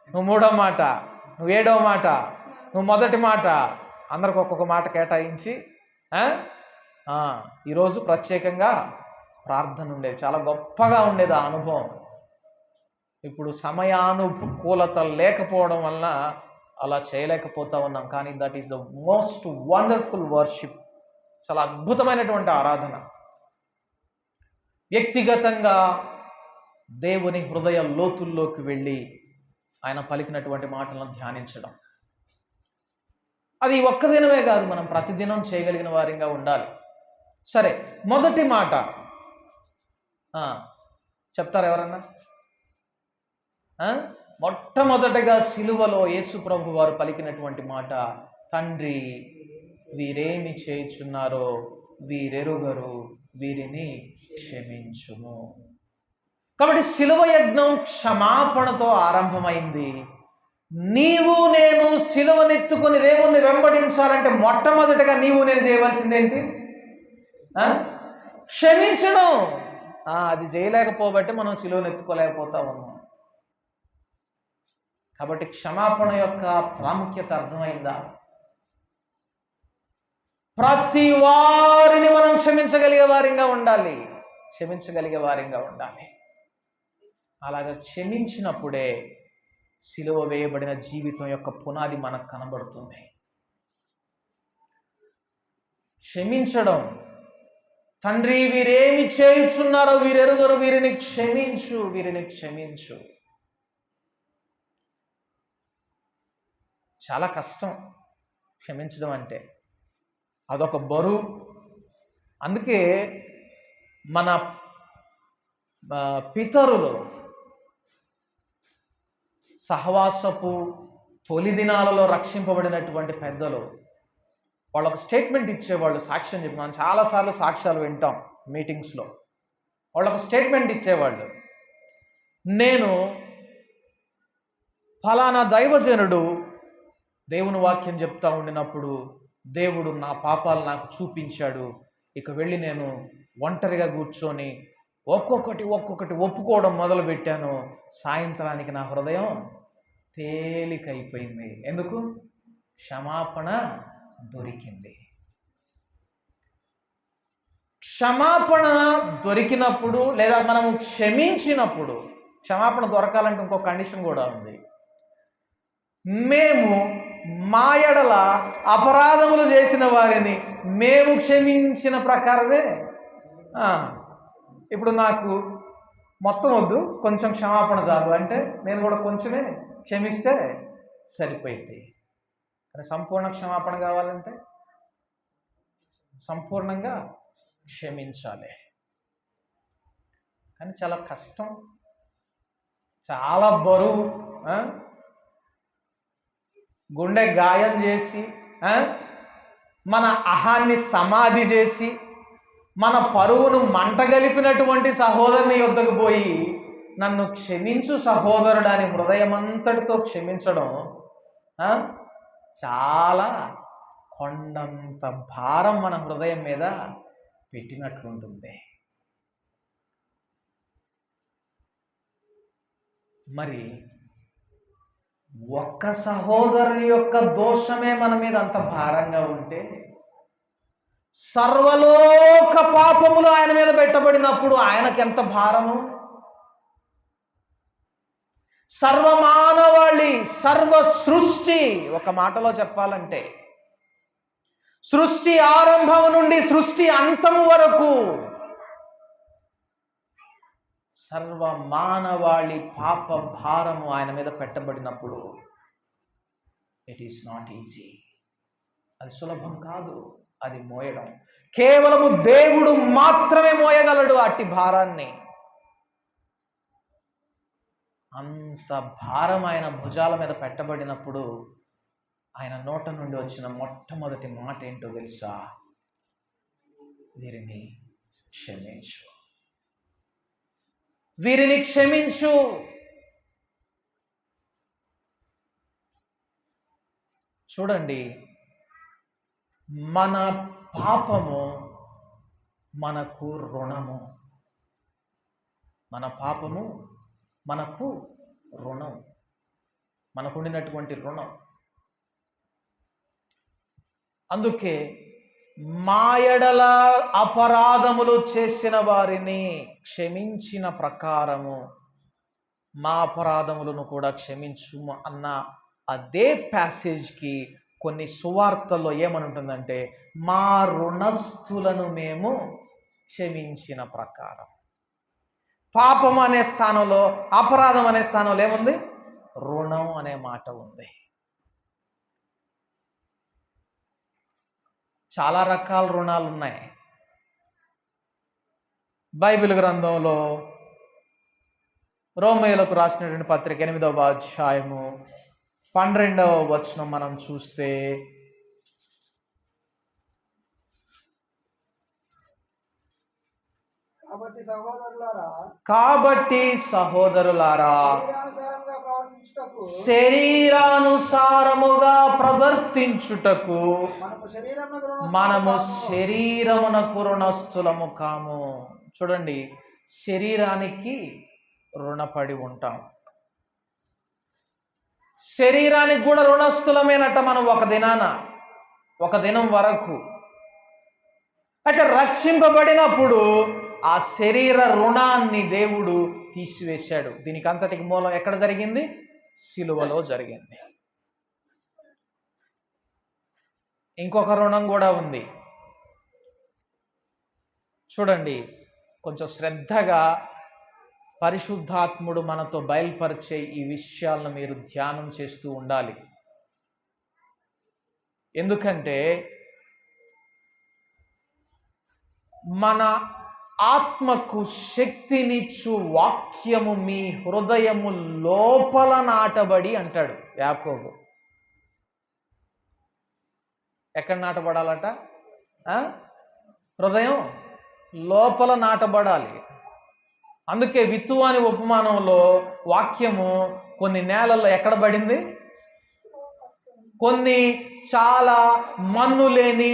నువ్వు 3వ మాట, నువ్వు 7వ మాట, నువ్వు మొదటి మాట, అందరికి ఒక్కొక్క మాట కేటాయించి ఈరోజు ప్రత్యేకంగా ప్రార్థన ఉండేది. చాలా గొప్పగా ఉండేది ఆ అనుభవం. ఇప్పుడు సమయానుకూలత లేకపోవడం వలన అలా చేయలేకపోతా ఉన్నాం. కానీ that is the most wonderful worship. చాలా అద్భుతమైనటువంటి ఆరాధన. వ్యక్తిగతంగా దేవుని హృదయ లోతుల్లోకి వెళ్ళి ఆయన పలికినటువంటి మాటలను ధ్యానించడం. అది ఒక్క దినమే కాదు, మనం ప్రతిదినం చేయగలిగిన వారిగా ఉండాలి. సరే, మొదటి మాట చెప్తారు ఎవరన్నా? మొట్టమొదటగా సిలువలో యేసు ప్రభు వారు పలికినటువంటి మాట, తండ్రి వీరేమి చేయుచున్నారో వీరెరుగరు, వీరిని క్షమించుము. కాబట్టి సిలువ యజ్ఞం క్షమాపణతో ఆరంభమైంది. నీవు నేను సిలువనెత్తుకుని దేవుణ్ణి వెంబడించాలంటే మొట్టమొదటిగా నీవు నేను చేయవలసిందేంటి? క్షమించడం. అది చేయలేకపోబట్టి మనం సిలువనెత్తుకోలేకపోతా ఉన్నాం. కాబట్టి క్షమాపణ యొక్క ప్రాముఖ్యత అర్థమైందా? ప్రతి వారిని మనం క్షమించగలిగే వారిగా ఉండాలి, క్షమించగలిగే వారిగా ఉండాలి. అలాగా క్షమించినప్పుడే సిలువ వేయబడిన జీవితం యొక్క పునాది మనకు కనబడుతుంది. క్షమించడం. తండ్రి వీరేమి చేయుచున్నారో వీరెరుగరు, వీరిని క్షమించు, వీరిని క్షమించు. చాలా కష్టం క్షమించడం అంటే. అదొక బరువు. అందుకే మన పితరులు సహవాసపు తొలి దినాలలో రక్షింపబడినటువంటి పెద్దలు వాళ్ళొక స్టేట్మెంట్ ఇచ్చేవాళ్ళు. సాక్ష్యం చెప్పి మనం చాలాసార్లు సాక్ష్యాలు వింటాం మీటింగ్స్లో. వాళ్ళొక స్టేట్మెంట్ ఇచ్చేవాళ్ళు. నేను ఫలానా దైవజనుడు దేవుని వాక్యం చెప్తా ఉండినప్పుడు దేవుడు నా పాపాలు నాకు చూపించాడు. ఇక వెళ్ళి నేను ఒంటరిగా కూర్చొని ఒక్కొక్కటి ఒప్పుకోవడం మొదలుపెట్టాను. సాయంత్రానికి నా హృదయం తేలికైపోయింది. ఎందుకు? క్షమాపణ దొరికింది. క్షమాపణ దొరికినప్పుడు లేదా మనము క్షమించినప్పుడు, క్షమాపణ దొరకాలంటే ఇంకో కండిషన్ కూడా ఉంది. మేము మా ఎడల అపరాధములు చేసిన వారిని మేము క్షమించిన ప్రకారమే. ఇప్పుడు నాకు మొత్తం వద్దు, కొంచెం క్షమాపణ చాలు అంటే నేను కూడా కొంచెమే క్షమిస్తే సరిపోయింది. కానీ సంపూర్ణ క్షమాపణ కావాలంటే సంపూర్ణంగా క్షమించాలి. కానీ చాలా కష్టం, చాలా బరువు. గుండె గాయం చేసి, మన అహాన్ని సమాధి చేసి, మన పరువును మంటగలిపినటువంటి సహోదరుని యొద్దకు పోయి నన్ను క్షమించు సహోదరుడు అని హృదయమంతటితో క్షమించడం చాలా కొండంత భారం మన హృదయం మీద పెట్టినట్లుంటుంది. మరి ఒక్క సహోదరుని యొక్క దోషమే మన మీద అంత భారంగా ఉంటే, సర్వలోక పాపములు ఆయన మీద పెట్టబడినప్పుడు ఆయనకి ఎంత భారము? సర్వమానవాళి, సర్వ సృష్టి, ఒక మాటలో చెప్పాలంటే సృష్టి ఆరంభం నుండి సృష్టి అంతము వరకు సర్వమానవాళి పాప భారము ఆయన మీద పెట్టబడినప్పుడు ఇట్ ఈస్ నాట్ ఈజీ. అది సులభం కాదు అది మోయడం. కేవలము దేవుడు మాత్రమే మోయగలడు అట్టి భారాన్ని. అంత భారం ఆయన భుజాల మీద పెట్టబడినప్పుడు ఆయన నోట నుండి వచ్చిన మొట్టమొదటి మాట ఏంటో తెలుసా? వీరిని క్షమించు, వీరిని క్షమించు. చూడండి, మన పాపము మనకు రుణము. మన పాపము మనకు రుణం, మనకుండినటువంటి రుణం. అందుకే మా ఎడల అపరాధములు చేసిన వారిని క్షమించిన ప్రకారము మా అపరాధములను కూడా క్షమించుము అన్న అదే ప్యాసేజ్కి కొన్ని సువార్తల్లో ఏమని ఉంటుందంటే, మా రుణస్థులను మేము క్షమించిన ప్రకారం. పాపం అనే స్థానంలో, అపరాధం అనే స్థానంలో ఏముంది? రుణం అనే మాట ఉంది. చాలా రకాల రుణాలు ఉన్నాయి. బైబిల్ గ్రంథంలో రోమీయులకు రాసినటువంటి పత్రిక 8వ అధ్యాయము 12వ వచనం మనం చూస్తే, కాబట్టి సహోదరులారా శరీరానుసారముగా ప్రవర్తించుటకు మనము శరీరమునకు రుణస్థులము కాము. చూడండి, శరీరానికి రుణపడి ఉంటాం. శరీరానికి కూడా రుణస్థులమేనట మనం ఒక దినం వరకు. అంటే రక్షింపబడినప్పుడు ఆ శరీర రుణాన్ని దేవుడు తీసివేశాడు. దీనికి అంతటికి మూలం ఎక్కడ జరిగింది? సిలువలో జరిగింది. ఇంకొక రుణం కూడా ఉంది. చూడండి, కొంచెం శ్రద్ధగా పరిశుద్ధాత్ముడు మనతో బయలుపరిచే ఈ విషయాలను మీరు ధ్యానం చేస్తూ ఉండాలి. ఎందుకంటే మన ఆత్మకు శక్తినిచ్చు వాక్యము మీ హృదయము లోపల నాటబడి అంటాడు యాకోబు. ఎక్కడ నాటబడాలట? హృదయం లోపల నాటబడాలి. అందుకే విత్తువాని ఉపమానంలో వాక్యము కొన్ని నేలల్లో ఎక్కడ పడింది? కొన్ని చాలా మన్ను లేని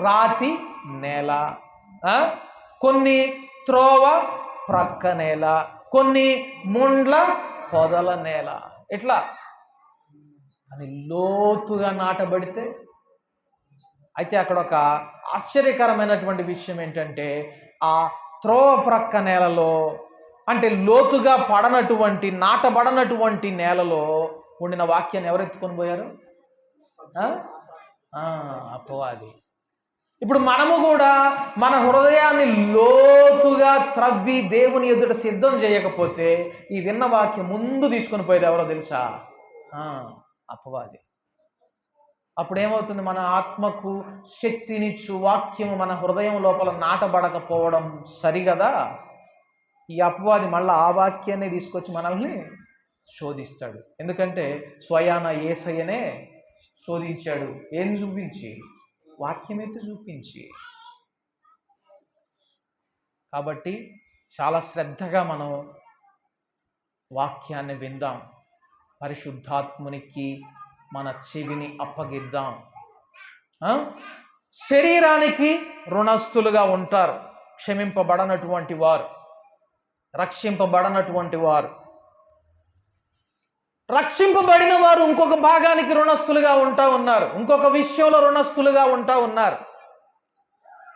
రాతి నేల, కొన్ని త్రోవ ప్రక్క నేల, కొన్ని ముండ్ల పొదల నేల, ఇట్లా అని లోతుగా నాటబడితే. అయితే అక్కడ ఒక ఆశ్చర్యకరమైనటువంటి విషయం ఏంటంటే, ఆ త్రోవ ప్రక్క నేలలో, అంటే లోతుగా నాటబడనటువంటి నేలలో ఉండిన వాక్యాన్ని ఎవరు ఎత్తుకొని పోయారు? అపవాది. ఇప్పుడు మనము కూడా మన హృదయాన్ని లోతుగా త్రవ్వి దేవుని ఎదుట సిద్ధం చేయకపోతే ఈ విన్న వాక్యం ముందు తీసుకొని పోయేది ఎవరో తెలుసా? అపవాది. అప్పుడు ఏమవుతుంది? మన ఆత్మకు శక్తినిచ్చు వాక్యము మన హృదయం లోపల నాటబడకపోవడం సరిగదా? ఈ అపవాది మళ్ళీ ఆ వాక్యాన్ని తీసుకొచ్చి మనల్ని శోధిస్తాడు. ఎందుకంటే స్వయాన యేసయ్యనే శోధించాడు. ఏం చూపించి? వాక్యమైతే చూపించి. కాబట్టి చాలా శ్రద్ధగా మనం వాక్యాన్ని విందాం. పరిశుద్ధాత్మునికి మన చెవిని అప్పగిద్దాం. శరీరానికి రుణస్థులుగా ఉంటారు క్షమింపబడనటువంటి వారు, రక్షింపబడనటువంటి వారు. రక్షింపబడిన వారు ఇంకొక భాగానికి రుణస్థులుగా ఉంటా ఉన్నారు, ఇంకొక విషయంలో రుణస్థులుగా ఉంటా ఉన్నారు.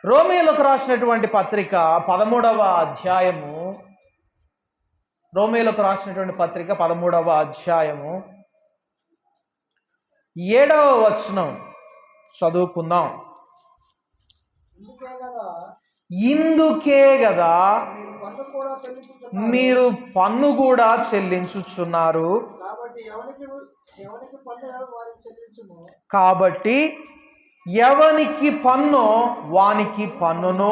రోమీయులకు రాసినటువంటి పత్రిక 13వ అధ్యాయము, రోమీయులకు రాసినటువంటి పత్రిక 13వ అధ్యాయము 7వ వచనం చదువుకుందాం. ఇందుకే గదా మీరు పన్ను కూడా చెల్లించుచున్నారు. కాబట్టి ఎవనికి పన్ను వానికి పన్నును,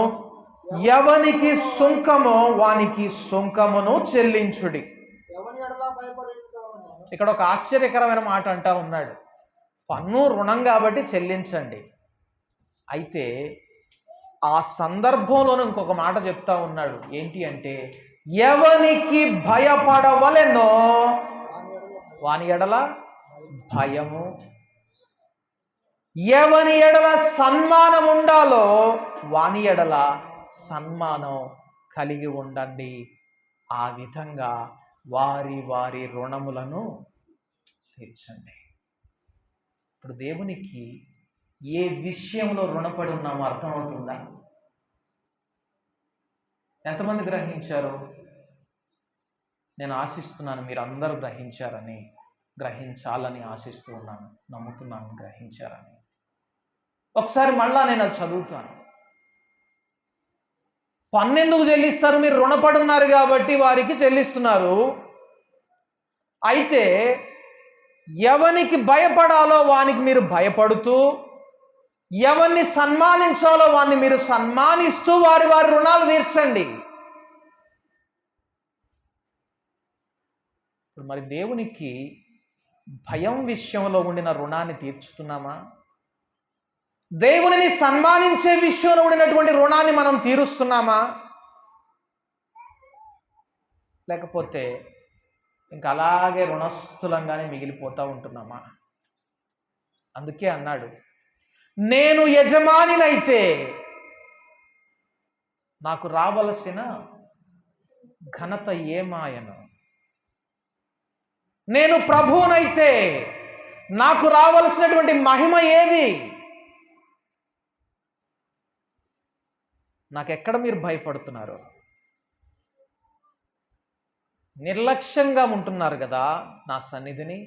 ఎవనికి సుంకమో వానికి సుంకమును చెల్లించుడి. ఇక్కడ ఒక ఆశ్చర్యకరమైన మాట అంటా ఉన్నాడు. పన్ను రుణం కాబట్టి చెల్లించండి. అయితే ఆ సందర్భంలోనే ఇంకొక మాట చెప్తా ఉన్నాడు. ఏంటి అంటే, ఎవనికి భయపడవలెనో వాని ఎడల భయము, ఎవని ఎడల సన్మానం ఉండాలో వాని ఎడల సన్మానం కలిగి ఉండండి. ఆ విధంగా వారి వారి రుణములను తీర్చండి. ఇప్పుడు దేవునికి ఏ విషయంలో రుణపడి ఉన్నామో అర్థమవుతుందా? ఎంతమంది గ్రహించారు? నేను ఆశిస్తున్నాను మీరు అందరూ గ్రహించాలని ఆశిస్తూ ఉన్నాను, నమ్ముతున్నాను గ్రహించారని. ఒకసారి మళ్ళా నేను అది చదువుతాను. పన్నెందుకు చెల్లిస్తారు? మీరు రుణపడి ఉన్నారు కాబట్టి వారికి చెల్లిస్తున్నారు. అయితే ఎవనికి భయపడాలో వానికి మీరు భయపడుతూ, ఎవరిని సన్మానించాలో వారిని మీరు సన్మానిస్తూ వారి వారి రుణాలు తీర్చండి. ఇప్పుడు మరి దేవునికి భయం విషయంలో ఉండిన రుణాన్ని తీర్చుతున్నామా? దేవునిని సన్మానించే విషయంలో ఉండినటువంటి రుణాన్ని మనం తీరుస్తున్నామా? లేకపోతే ఇంకా అలాగే రుణస్థులంగానే మిగిలిపోతూ ఉంటున్నామా? అందుకే అన్నాడు, నేను యజమానినైతే నాకు రావలసిన ఘనత ఏమాయను, నేను ప్రభువునైతే నాకు రావలసినటువంటి మహిమ ఏది? నాకెక్కడ మీరు భయపడుతున్నారు? నిర్లక్ష్యంగా ఉంటున్నారు కదా నా సన్నిధిని.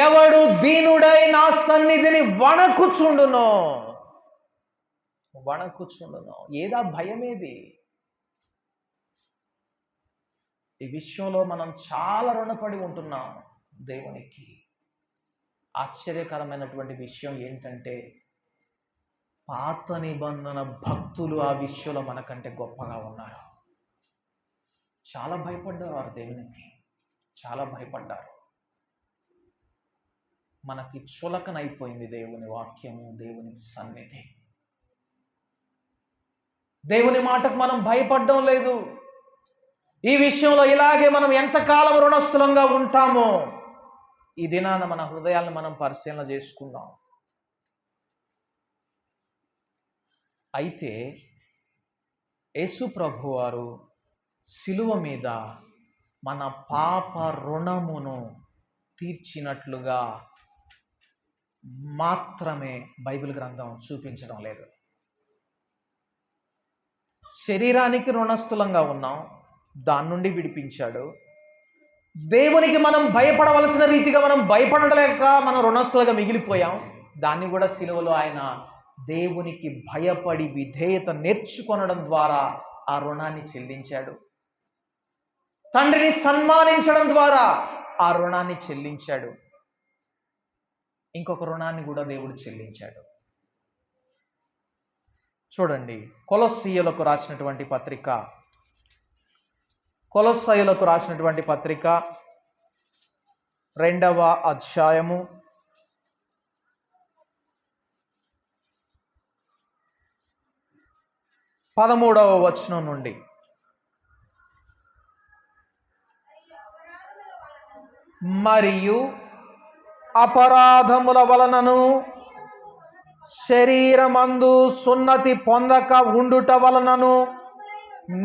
ఎవడు దీనుడై నా సన్నిధిని వణకుచుండునో. ఏదా భయమేది? ఈ విషయంలో మనం చాలా రుణపడి ఉంటున్నాం దేవునికి. ఆశ్చర్యకరమైనటువంటి విషయం ఏంటంటే, పాత నిబంధన భక్తులు ఆ విషయంలో మనకంటే గొప్పగా ఉన్నారు. చాలా భయపడ్డారు వారు దేవునికి, చాలా భయపడ్డారు. మనకి చులకనైపోయింది దేవుని వాక్యము, దేవుని సన్నిధి. దేవుని మాటకు మనం భయపడడం లేదు. ఈ విషయంలో ఇలాగే మనం ఎంతకాలం రుణస్థులంగా ఉంటామో ఈ దినాన మన హృదయాలను మనం పరిశీలన చేసుకుందాం. అయితే యేసు ప్రభువారు శిలువ మీద మన పాప రుణమును తీర్చినట్లుగా మాత్రమే బైబిల్ గ్రంథం చూపించడం లేదు. శరీరానికి రుణస్థులంగా ఉన్నాం, దాని నుండి విడిపించాడు. దేవునికి మనం భయపడవలసిన రీతిగా మనం భయపడలేక మనం రుణస్థులుగా మిగిలిపోయాం. దాన్ని కూడా శిలువలో ఆయన దేవునికి భయపడి విధేయత నేర్చుకొనడం ద్వారా ఆ రుణాన్ని చెల్లించాడు. తండ్రిని సన్మానించడం ద్వారా ఆ రుణాన్ని చెల్లించాడు. ఇంకొక రుణాన్ని కూడా దేవుడు చెల్లించాడు. చూడండి, కొలస్సీయులకు రాసినటువంటి పత్రిక 2వ అధ్యాయము 13వ వచనం నుండి. మరియు అపరాధముల వలనను శరీరమందు సున్నతి పొందక ఉండుట వలనను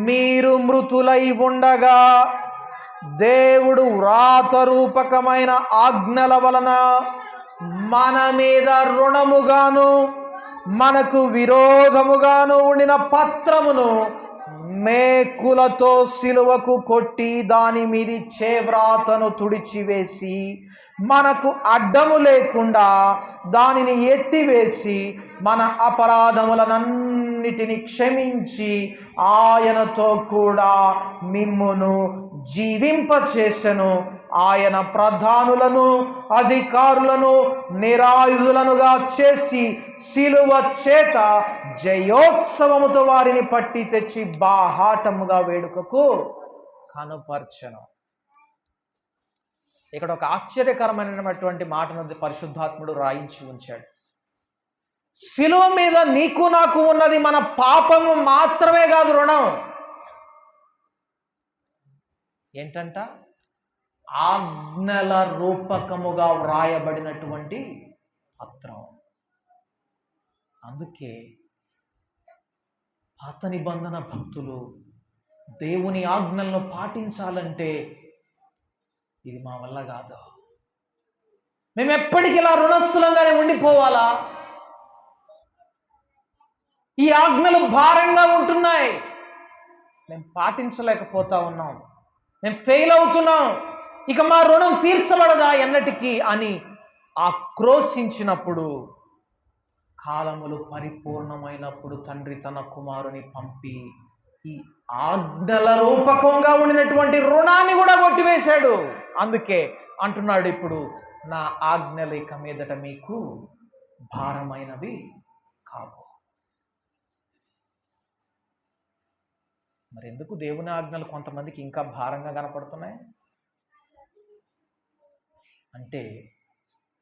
మీరు మృతులై ఉండగా, దేవుడు వ్రాతరూపకమైన ఆజ్ఞల వలన మన మీద రుణముగాను మనకు విరోధముగాను ఉండిన పత్రమును మేకులతో సిలువకు కొట్టి దాని మీది చేవ్రాతను తుడిచివేసి మనకు అడ్డము లేకుండా దానిని ఎత్తివేసి మన అపరాధములనన్నిటిని క్షమించి ఆయనతో కూడా మిమ్మును జీవింపచేసెను. ఆయన ప్రధానులను అధికారులను నిరాయుధులనుగా చేసి సిలువ చేత జయోత్సవముతో వారిని పట్టి తెచ్చి బాహాటముగా వేడుకకు కనుపరచెను. ఇక్కడ ఒక ఆశ్చర్యకరమైనటువంటి మాటను పరిశుద్ధాత్ముడు రాయించి ఉంచాడు. శిలువ మీద నీకు నాకు ఉన్నది మన పాపము మాత్రమే కాదు, రుణం ఏంటంట? ఆజ్ఞల రూపకముగా వ్రాయబడినటువంటి పత్రం. అందుకే పాత నిబంధన భక్తులు దేవుని ఆజ్ఞలను పాటించాలంటే ఇది మా వల్ల కాదు, మేము ఎప్పటికీ ఇలా రుణస్థులంగానే ఉండిపోవాలా, ఈ ఆజ్ఞలు భారంగా ఉంటున్నాయి, మేము పాటించలేకపోతా ఉన్నాం, మేము ఫెయిల్ అవుతున్నాం, ఇక మా రుణం తీర్చబడదా ఎన్నటికీ అని ఆక్రోశించినప్పుడు, కాలములు పరిపూర్ణమైనప్పుడు తండ్రి తన కుమారుని పంపి ఈ ఆజ్ఞల రూపకంగా ఉండినటువంటి రుణాన్ని కూడా కొట్టివేశాడు. అందుకే అంటున్నాడు, ఇప్పుడు నా ఆజ్ఞలు ఇక మీదట మీకు భారమైనవి కావు. మరి ఎందుకు దేవుని ఆజ్ఞలు కొంతమందికి ఇంకా భారంగా కనపడుతున్నాయి అంటే,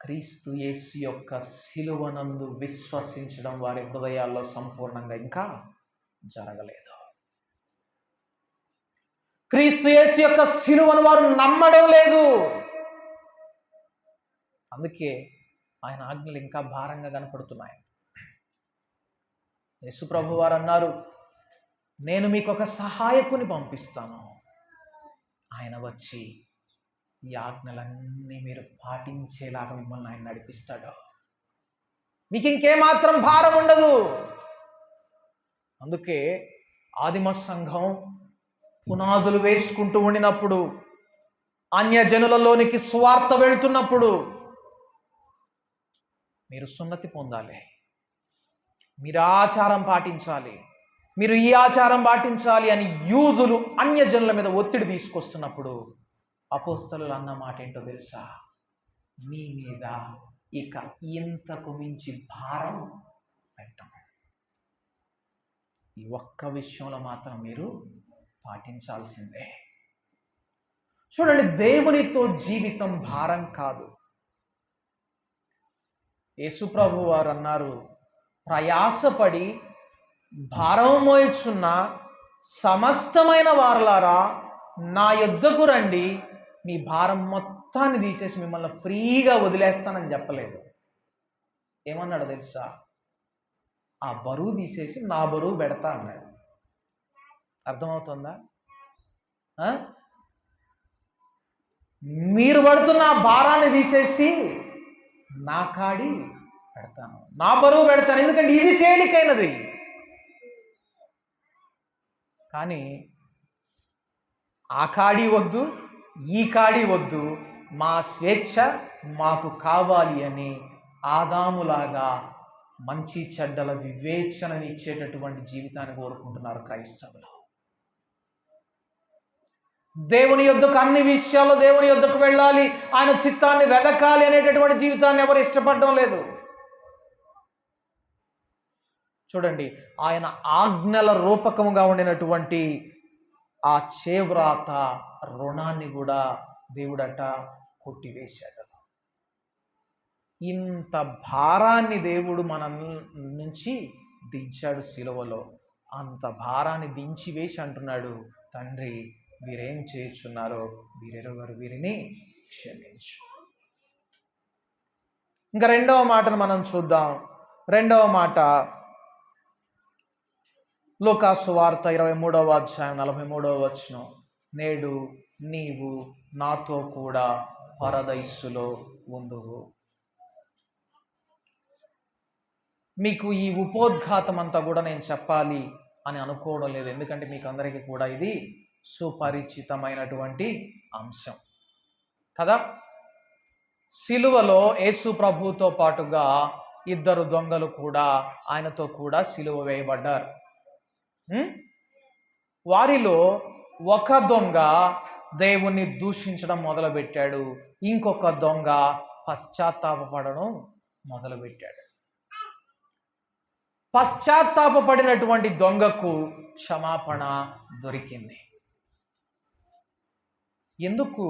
క్రీస్తు యేసు యొక్క శిలువనందు విశ్వసించడం వారి హృదయాల్లో సంపూర్ణంగా ఇంకా జరగలేదు. క్రీస్తు యేసు యొక్క శిలువను వారు నమ్మడం లేదు. అందుకే ఆయన ఆజ్ఞలు ఇంకా భారంగా కనపడుతున్నాయి. యేసు ప్రభు వారు అన్నారు, నేను మీకు ఒక సహాయకుని పంపిస్తాను, ఆయన వచ్చి ఈ ఆజ్ఞలన్నీ మీరు పాటించేలాగా మిమ్మల్ని ఆయన నడిపిస్తాడు, మీకు ఇంకేమాత్రం భారం ఉండదు. అందుకే ఆదిమ సంఘం పునాదులు వేసుకుంటూ ఉండినప్పుడు, అన్యజనులలోనికి సువార్త వెళ్తున్నప్పుడు, మీరు సున్నతి పొందాలి, మీరు ఆచారం పాటించాలి, మీరు ఈ ఆచారం పాటించాలి అని యూదులు అన్యజనుల మీద ఒత్తిడి తీసుకొస్తున్నప్పుడు అపోస్తలులు అన్న మాట ఏంటో తెలుసా? మీ మీద ఇక ఇంతకు మించి భారం పెట్టం, ఈ ఒక్క విషయంలో మాత్రం మీరు పాటించాల్సిందే. చూడండి, దేవునితో జీవితం భారం కాదు. యేసుప్రభు వారు అన్నారు, ప్రయాసపడి భారం మోయుచున్న సమస్తమైన వారలారా నా యొద్దకు రండి, మీ భారం మొత్తాన్ని తీసేసి మిమ్మల్ని ఫ్రీగా వదిలేస్తానని చెప్పలేదు. ఏమన్నాడు తెలుసా? ఆ బరువు తీసేసి నా బరువు పెడతా అన్నాడు. అర్థమవుతుందా? మీరు పడుతున్న ఆ భారాన్ని తీసేసి నా కాడి పెడతాను, నా బరువు పెడతాను, ఎందుకంటే ఇది తేలికైనది. కానీ ఆ కాడి వద్దు, ఈ కాడి వద్దు, మా స్వేచ్ఛ మాకు కావాలి అని ఆదాములాగా మంచి చెడ్డల వివేచనని ఇచ్చేటటువంటి జీవితాన్ని కోరుకుంటున్నారు క్రైస్తవులు. దేవుని యొద్దకు అన్ని విషయాల్లో దేవుని యొద్దకు వెళ్ళాలి, ఆయన చిత్తాన్ని వెదకాలి అనేటటువంటి జీవితాన్ని ఎవరు ఇష్టపడడం లేదు. చూడండి, ఆయన ఆజ్ఞల రూపకముగా ఉండినటువంటి ఆ చేవ్రాత రుణాన్ని కూడా దేవుడట కొట్టివేశాడు. ఇంత భారాన్ని దేవుడు మన నుంచి దించాడు శిలువలో. అంత భారాన్ని దించి వేసి అంటున్నాడు, తండ్రి వీరేం చేయుచున్నారో వీరెరుగరు, వీరిని క్షమించు. ఇంకా రెండవ మాటను మనం చూద్దాం. రెండవ మాట లూకాసు వార్త 23వ అధ్యాయం 43వ వచనం. నేడు నీవు నాతో కూడా పరదైస్సులో ఉందువు. మీకు ఈ ఉపోద్ఘాతం అంతా కూడా నేను చెప్పాలి అని అనుకోవడం లేదు, ఎందుకంటే మీకు అందరికీ కూడా ఇది సుపరిచితమైనటువంటి అంశం కదా. సిలువలో యేసు ప్రభువుతో పాటుగా ఇద్దరు దొంగలు కూడా ఆయనతో కూడా సిలువ వేయబడ్డారు. వారిలో ఒక దొంగ దేవుణ్ణి దూషించడం మొదలుపెట్టాడు, ఇంకొక దొంగ పశ్చాత్తాపపడడం మొదలుపెట్టాడు. పశ్చాత్తాపపడినటువంటి దొంగకు క్షమాపణ దొరికింది. ఎందుకు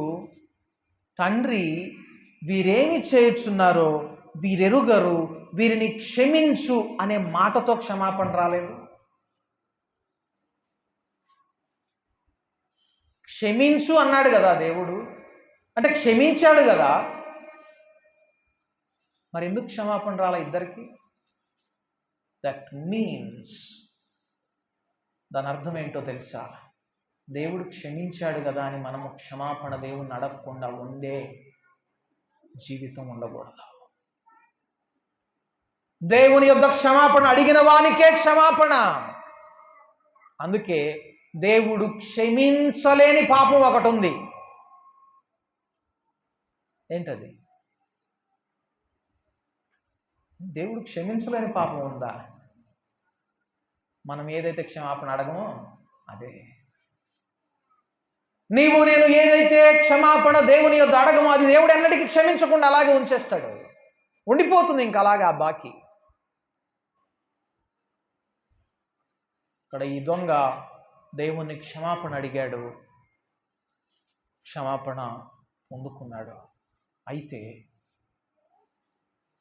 తండ్రి వీరేమి చేయుచున్నారో వీరెరుగరు, వీరిని క్షమించు అనే మాటతో క్షమాపణ రాలేదు? క్షమించు అన్నాడు కదా దేవుడు, అంటే క్షమించాడు కదా, మరి ఎందుకు క్షమాపణ రాలా ఇద్దరికి? దట్ మీన్స్, దాని అర్థం ఏంటో తెలుసా? దేవుడు క్షమించాడు కదా అని మనము క్షమాపణ దేవుణ్ణి అడగకుండా ఉండే జీవితం ఉండకూడదు. దేవుని యొద్ద క్షమాపణ అడిగిన వానికే క్షమాపణ. అందుకే దేవుడు క్షమించలేని పాపం ఒకటి ఉంది. ఏంటది? దేవుడు క్షమించలేని పాపం ఉందా? మనం ఏదైతే క్షమాపణ అడగమో అదే. నీవు నేను ఏదైతే క్షమాపణ దేవుని యొద్ద అడగమో అది దేవుడు ఎన్నటికీ క్షమించకుండా అలాగే ఉంచేస్తాడు, ఉండిపోతుంది ఇంకా అలాగే ఆ బాకీ. ఇక్కడ ఈ దొంగ దేవుణ్ణి క్షమాపణ అడిగాడు, క్షమాపణ పొందుకున్నాడు. అయితే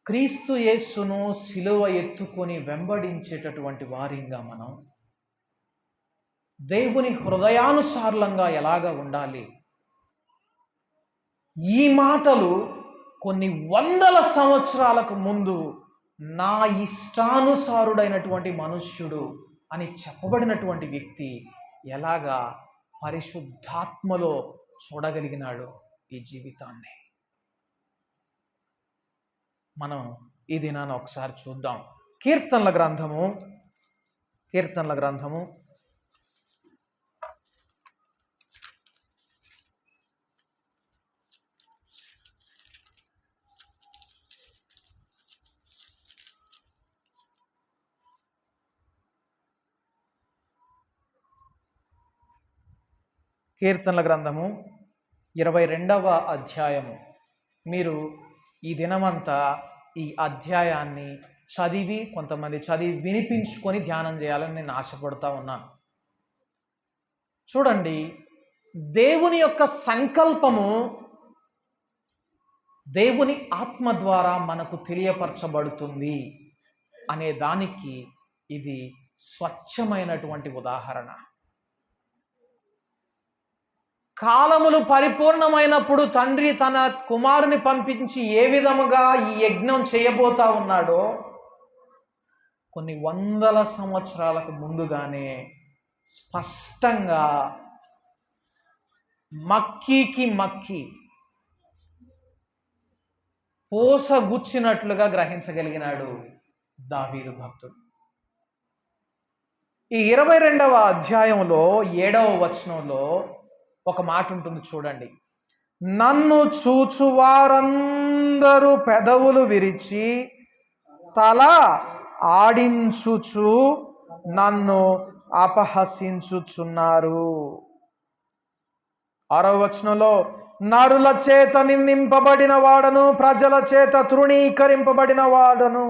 క్రీస్తు యేసును సిలువ ఎత్తుకొని వెంబడించేటటువంటి వారిగా మనం దేవుని హృదయానుసారంగా ఎలాగా ఉండాలి? ఈ మాటలు కొన్ని వందల సంవత్సరాలకు ముందు నా ఇష్టానుసారుడైనటువంటి మనుష్యుడు అని చెప్పబడినటువంటి వ్యక్తి ఎలాగా పరిశుద్ధాత్మలో చూడగలిగినాడు ఈ జీవితాన్ని? మనం ఈ దినాన ఒకసారి చూద్దాం. కీర్తనల గ్రంథము 22వ అధ్యాయము. మీరు ఈ దినమంతా ఈ అధ్యాయాన్ని చదివి, కొంతమంది చదివి వినిపించుకొని ధ్యానం చేయాలని నేను ఆశపడుతూ ఉన్నాను. చూడండి, దేవుని యొక్క సంకల్పము దేవుని ఆత్మ ద్వారా మనకు తెలియపరచబడుతుంది అనే దానికి ఇది స్వచ్ఛమైనటువంటి ఉదాహరణ. కాలములు పరిపూర్ణమైనప్పుడు తండ్రి తన కుమారుని పంపించి ఏ విధముగా ఈ యజ్ఞం చేయబోతా ఉన్నాడో కొన్ని వందల సంవత్సరాలకు ముందుగానే స్పష్టంగా మక్కి పోసగుచ్చినట్లుగా గ్రహించగలిగినాడు దావీదు భక్తుడు. ఈ 22వ అధ్యాయంలో 7వ వచనంలో ఒక మాట ఉంటుంది చూడండి. నన్ను చూచువారందరూ పెదవులు విరిచి తల ఆడించుచు నన్ను అపహసించుచున్నారు. 6వ వచనంలో నరుల చేత నిందింపబడిన వాడను, ప్రజల చేత తృణీకరింపబడిన వాడను.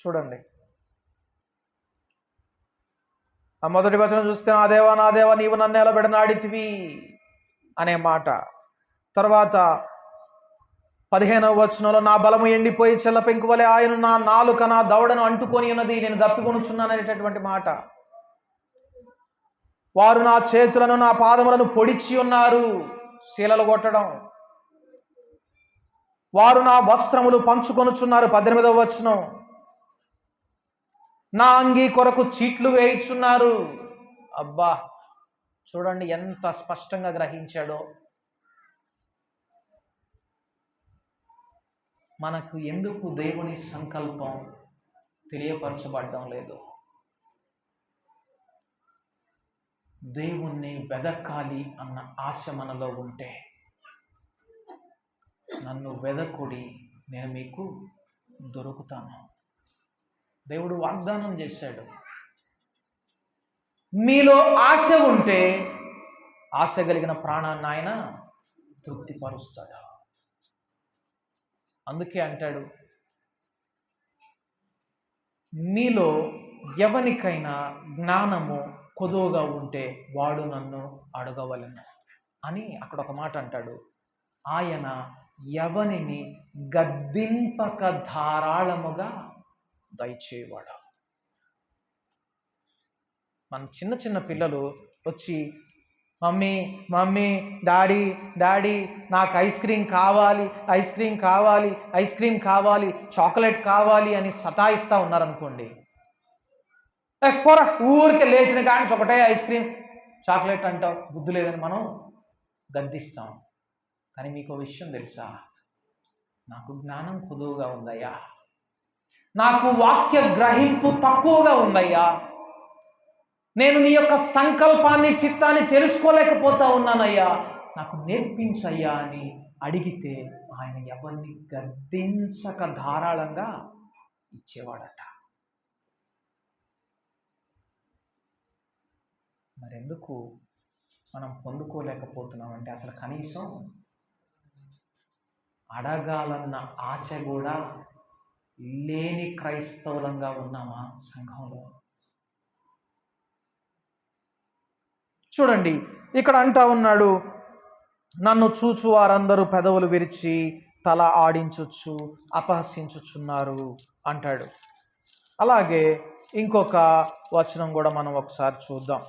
చూడండి, ఆ మొదటి వచనం చూస్తే నా దేవా నీవు నన్ను ఎలబెడనాడితివి అనే మాట. తర్వాత 15వ వచనంలో నా బలము ఎండిపోయి చెల్ల పెంకు వలె ఆయన నా నాలుక నా దవడను అంటుకొని ఉన్నది, నేను దప్పికొనుచున్నాను అనేటటువంటి మాట. వారు నా చేతులను నా పాదములను పొడిచి ఉన్నారు, శీలలు కొట్టడం. వారు నా వస్త్రములు పంచుకొనుచున్నారు, 18వ వచనం. నా అంగీ కొరకు చీట్లు వేయిచున్నారు. అబ్బా, చూడండి ఎంత స్పష్టంగా గ్రహించాడో. మనకు ఎందుకు దేవుని సంకల్పం తెలియపరచబడడం లేదు? దేవుణ్ణి వెదకాలి అన్న ఆశ మనలో ఉంటే, నన్ను వెదకుడి నేను మీకు దొరుకుతాను. దేవుడు వాగ్దానం చేశాడు. మీలో ఆశ ఉంటే ఆశ కలిగిన ప్రాణాన్ని ఆయన తృప్తిపరుస్తాడు. అందుకే అంటాడు, మీలో ఎవరికైనా జ్ఞానము కొదువుగా ఉంటే వాడు నన్ను అడగవలెను అని అక్కడ ఒక మాట అంటాడు. ఆయన ఎవనిని గద్దింపక ధారాళముగా దయచేవాడు. మన చిన్న చిన్న పిల్లలు వచ్చి మమ్మీ మమ్మీ డాడీ డాడీ నాకు ఐస్ క్రీమ్ కావాలి, ఐస్ క్రీమ్ కావాలి, ఐస్ క్రీమ్ కావాలి, చాక్లెట్ కావాలి అని సతాయిస్తూ ఉన్నారనుకోండి, పోరా ఊరికే లేచిన కానీ ఒకటే ఐస్ క్రీమ్ చాక్లెట్ అంటావు, బుద్ధి లేదని మనం గద్దిస్తాం. కానీ మీకు విషయం తెలుసా? నాకు జ్ఞానం కొదువుగా ఉందయ్యా, నాకు వాక్య గ్రహింపు తక్కువగా ఉందయ్యా, నేను నీ యొక్క సంకల్పాన్ని చిత్తాన్ని తెలుసుకోలేకపోతా ఉన్నానయ్యా, నాకు నేర్పించయ్యా అని అడిగితే ఆయన ఎవరిని గద్దించక ధారాళంగా ఇచ్చేవాడట. మరెందుకు మనం పొందుకోలేకపోతున్నామంటే అసలు కనీసం అడగాలన్న ఆశ కూడా లేని క్రైస్తవులంగా ఉన్నామా సంఘంలో? చూడండి, ఇక్కడ అంటా ఉన్నాడు, నన్ను చూచు వారందరూ పెదవులు విరిచి తల ఆడించొచ్చు అపహసించుచున్నారు అంటాడు. అలాగే ఇంకొక వచనం కూడా మనం ఒకసారి చూద్దాం.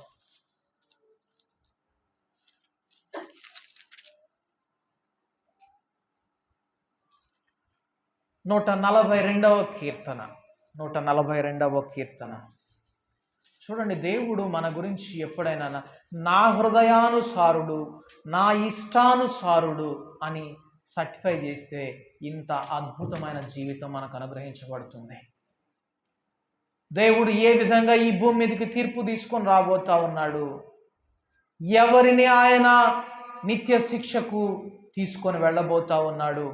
142వ కీర్తన 142వ కీర్తన చూడండి. దేవుడు మన గురించి ఎప్పుడైనా నా హృదయానుసారుడు, నా ఇష్టానుసారుడు అని సర్టిఫై చేస్తే ఇంత అద్భుతమైన జీవితం మనకు అనుగ్రహించబడుతుంది. దేవుడు ఏ విధంగా ఈ భూమి మీదకి తీర్పు తీసుకొని రాబోతా ఉన్నాడు, ఎవరిని ఆయన నిత్య శిక్షకు తీసుకొని వెళ్ళబోతా ఉన్నాడు,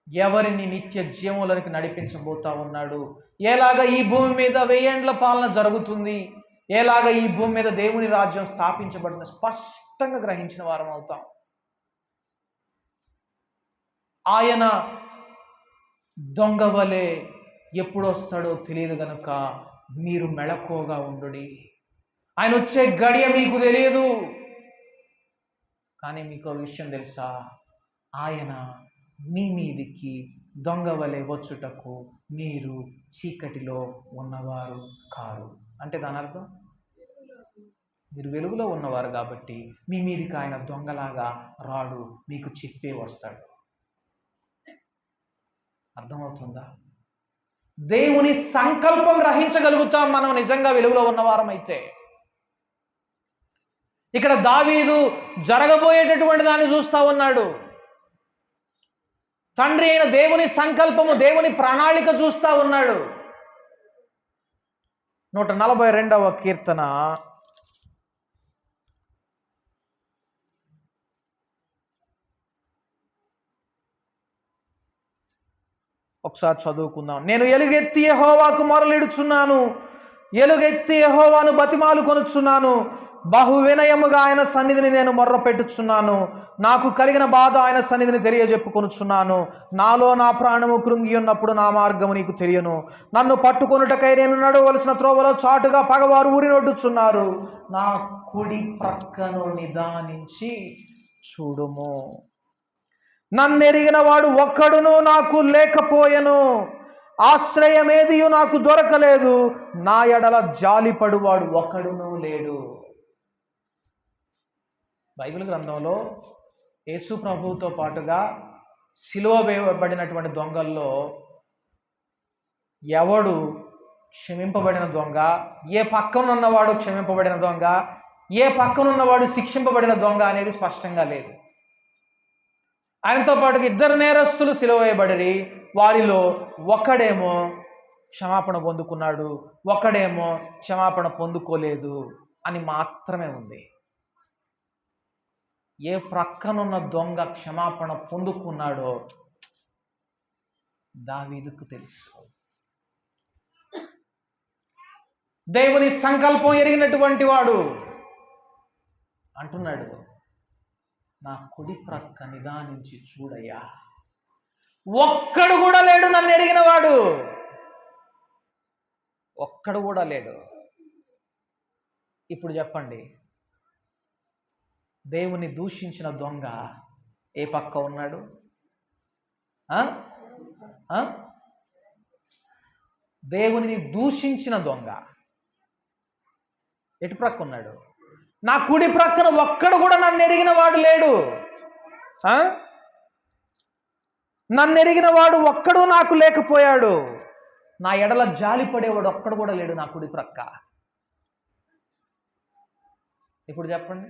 ఎవరిని నిత్య జీవంలోనికి నడిపించబోతా ఉన్నాడు, ఎలాగ ఈ భూమి మీద 1000 ఏండ్ల పాలన జరుగుతుంది, ఎలాగ ఈ భూమి మీద దేవుని రాజ్యం స్థాపించబడిన స్పష్టంగా గ్రహించిన వారం అవుతాం. ఆయన దొంగ వలె ఎప్పుడు వస్తాడో తెలియదు గనుక మీరు మెళకువగా ఉండుడి. ఆయన వచ్చే గడియ మీకు తెలియదు. కానీ మీకు విషయం తెలుసా? ఆయన మీ మీదికి దొంగ వలె వచ్చుటకు మీరు చీకటిలో ఉన్నవారు కారు. అంటే దాని అర్థం మీరు వెలుగులో ఉన్నవారు కాబట్టి మీ మీదికి ఆయన దొంగలాగా రాడు, మీకు చెప్పే వస్తాడు. అర్థమవుతుందా? దేవుని సంకల్పం గ్రహించగలుగుతాం మనం నిజంగా వెలుగులో ఉన్నవారం అయితే. ఇక్కడ దావీదు జరగబోయేటటువంటి దాన్ని చూస్తా ఉన్నాడు. తండ్రి అయిన దేవుని సంకల్పము, దేవుని ప్రణాళిక చూస్తా ఉన్నాడు. 142వ కీర్తన ఒకసారి చదువుకుందాం. నేను ఎలుగెత్తి యెహోవాకు మొరలిడుచున్నాను, ఎలుగెత్తి యెహోవాను బతిమాలు కొనుచున్నాను, బహు వినయముగా ఆయన సన్నిధిని నేను మొర్ర పెట్టుచున్నాను, నాకు కలిగిన బాధ ఆయన సన్నిధిని తెలియజెప్పుకొనుచున్నాను. నాలో నా ప్రాణము కృంగి ఉన్నప్పుడు నా మార్గము నీకు తెలియను. నన్ను పట్టుకొనుటకై నేను నడవలసిన త్రోవలో చాటుగా పగవారు ఊరినొడ్డుచున్నారు. నా కుడి ప్రక్కను నిదానించి చూడుము. నన్నెరిగిన వాడు ఒక్కడును నాకు లేకపోయెను, ఆశ్రయమేదియు నాకు దొరకలేదు, నా ఎడల జాలిపడువాడు ఒక్కడునూ లేడు. బైబిల్ గ్రంథంలో యేసు ప్రభువుతో పాటుగా సిలువ వేయబడినటువంటి దొంగల్లో ఎవడు క్షమింపబడిన దొంగ, ఏ పక్కనున్నవాడు క్షమింపబడిన దొంగ, ఏ పక్కనున్నవాడు శిక్షింపబడిన దొంగ అనేది స్పష్టంగా లేదు. ఆయనతో పాటుగా 2 నేరస్తులు సిలువ వేయబడి, వారిలో ఒకడేమో క్షమాపణ పొందుకున్నాడు, ఒకడేమో క్షమాపణ పొందుకోలేదు అని మాత్రమే ఉంది. ఏ ప్రక్కనున్న దొంగ క్షమాపణ పొందుకున్నాడో దావీదుకు తెలుసు. దేవుని సంకల్పం ఎరిగినటువంటి వాడు అంటున్నాడు, నా కుడి ప్రక్క నిదానించి చూడయ్యా. ఒక్కడు కూడా లేడు నన్ను ఎరిగిన వాడు, ఒక్కడు కూడా లేడు. ఇప్పుడు చెప్పండి, దేవుని దూషించిన దొంగ ఏ పక్క ఉన్నాడు? దేవుని దూషించిన దొంగ ఎటు ప్రక్క ఉన్నాడు? నా కుడి ప్రక్కన ఒక్కడు కూడా నన్ను ఎరిగిన వాడు లేడు. నన్ను ఎరిగిన వాడు ఒక్కడు నాకు లేకపోయాడు. నా ఎడల జాలి పడేవాడు ఒక్కడు కూడా లేడు నా కుడి ప్రక్క. ఇప్పుడు చెప్పండి,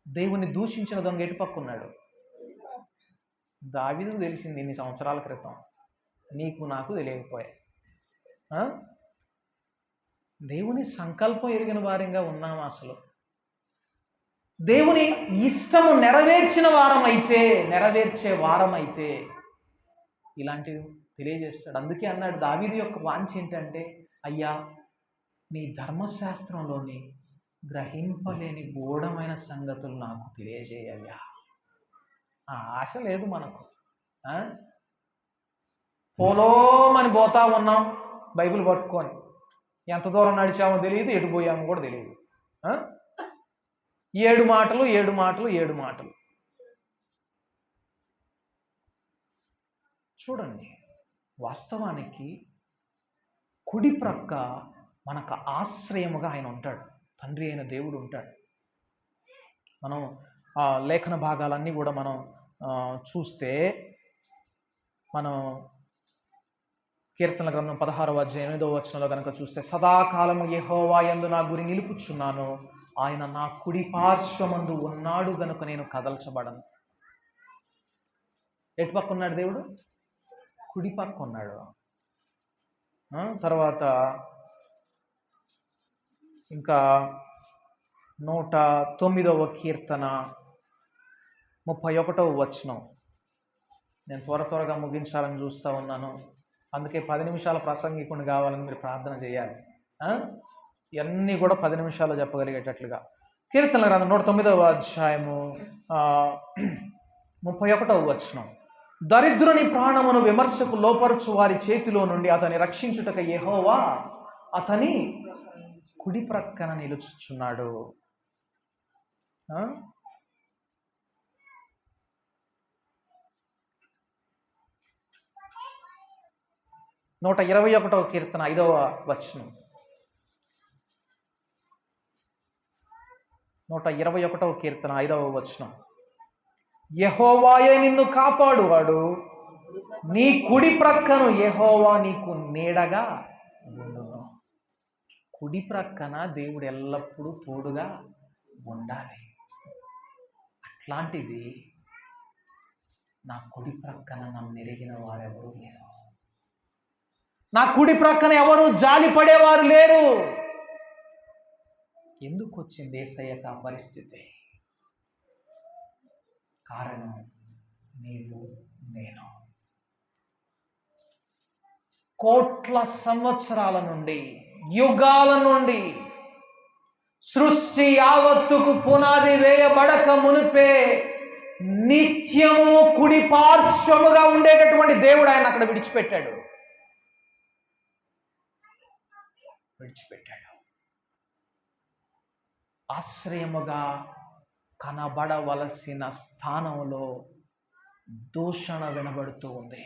దేవుని దూషించిన దొంగ ఎటు పక్క ఉన్నాడు? దావీదుకు తెలిసింది ఇన్ని సంవత్సరాల క్రితం, నీకు నాకు తెలియకపోయా. దేవుని సంకల్పం ఎరిగిన వారంగా ఉన్నాము. అసలు దేవుని ఇష్టము నెరవేర్చే వారమైతే ఇలాంటివి తెలియజేస్తాడు. అందుకే అన్నాడు, దావీదు యొక్క వాంఛ ఏంటంటే, అయ్యా నీ ధర్మశాస్త్రంలోని గ్రహింపలేని గూఢమైన సంగతులు నాకు తెలియజేయ్యా. ఆ ఆశ లేదు మనకు. పోలోమని పోతా ఉన్నాం బైబిల్ పట్టుకొని, ఎంత దూరం నడిచామో తెలియదు, ఎటు పోయామో కూడా తెలియదు. 7 మాటలు. చూడండి, వాస్తవానికి కుడి ప్రక్క మనకు ఆశ్రయముగా ఆయన ఉంటాడు, తండ్రి అయిన దేవుడు ఉంటాడు. మనం లేఖన భాగాలన్నీ కూడా మనం చూస్తే, మనం కీర్తనల గ్రంథం 16వ అధ్యాయం 8వ వచనంలో కనుక చూస్తే, సదాకాలము యెహోవా యందు నా గురి నిలుపుచున్నాను, ఆయన నా కుడి పార్శ్వమందు ఉన్నాడు గనుక నేను కదల్చబడను. ఎటు పక్క ఉన్నాడు దేవుడు? కుడి పక్క ఉన్నాడు. తర్వాత ఇంకా 109వ కీర్తన 31వ వచనం. నేను త్వరగా ముగించాలని చూస్తూ ఉన్నాను, అందుకే 10 నిమిషాల ప్రసంగికుని కావాలని మీరు ప్రార్థన చేయాలి. ఇవన్నీ కూడా 10 నిమిషాలు చెప్పగలిగేటట్లుగా. కీర్తనల గ్రంథం 109వ అధ్యాయము 31వ వచనం. దరిద్రుని ప్రాణమును విమర్శకు లోపరచు వారి చేతిలో నుండి అతని రక్షించుటకు యెహోవా అతని కుడి ప్రక్కన నిలుచుచున్నాడు. 121వ కీర్తన 5వ వచనం. 121వ కీర్తన 5వ వచనం. యెహోవాయే నిన్ను కాపాడువాడు, నీ కుడి ప్రక్కను యెహోవా నీకు నీడగా ఉండును. కుడి ప్రక్కన దేవుడు ఎల్లప్పుడూ తోడుగా ఉండాలి. అట్లాంటిది నా కుడి ప్రక్కన నన్ను ఎరిగిన వారెవరూ లేరు. నా కుడి ప్రక్కన ఎవరు జాలి పడేవారు లేరు. ఎందుకు వచ్చింది యేసయ్యకు ఆ పరిస్థితి? కారణం నీవు నేను. కోట్ల సంవత్సరాల నుండి, యుగాల నుండి, సృష్టి యావత్తుకు పునాది వేయబడక మునిపే నిత్యము కుడి పార్శ్వముగా ఉండేటటువంటి దేవుడు ఆయన అక్కడ విడిచిపెట్టాడు. ఆశ్రయముగా కనబడవలసిన స్థానంలో దూషణ వినబడుతూ ఉంది.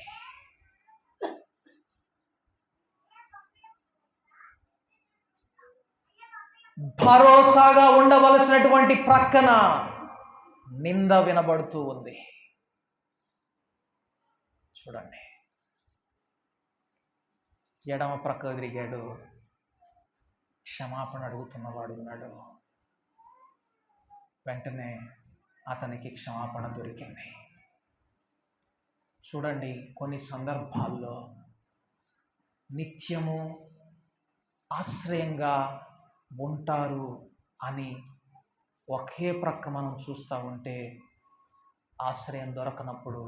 భరోసాగా ఉండవలసినటువంటి ప్రక్కన నింద వినబడుతూ ఉంది. చూడండి, ఎడమ ప్రక్క తిరిగాడు, క్షమాపణ అడుగుతున్నవాడు ఉన్నాడు. వెంటనే అతనికి క్షమాపణ దొరికింది. చూడండి, కొన్ని సందర్భాల్లో నిత్యము ఆశ్రయంగా ఉంటారు అని ఒకే ప్రక్క మనం చూస్తూ ఉంటే, ఆశ్రయం దొరకనప్పుడు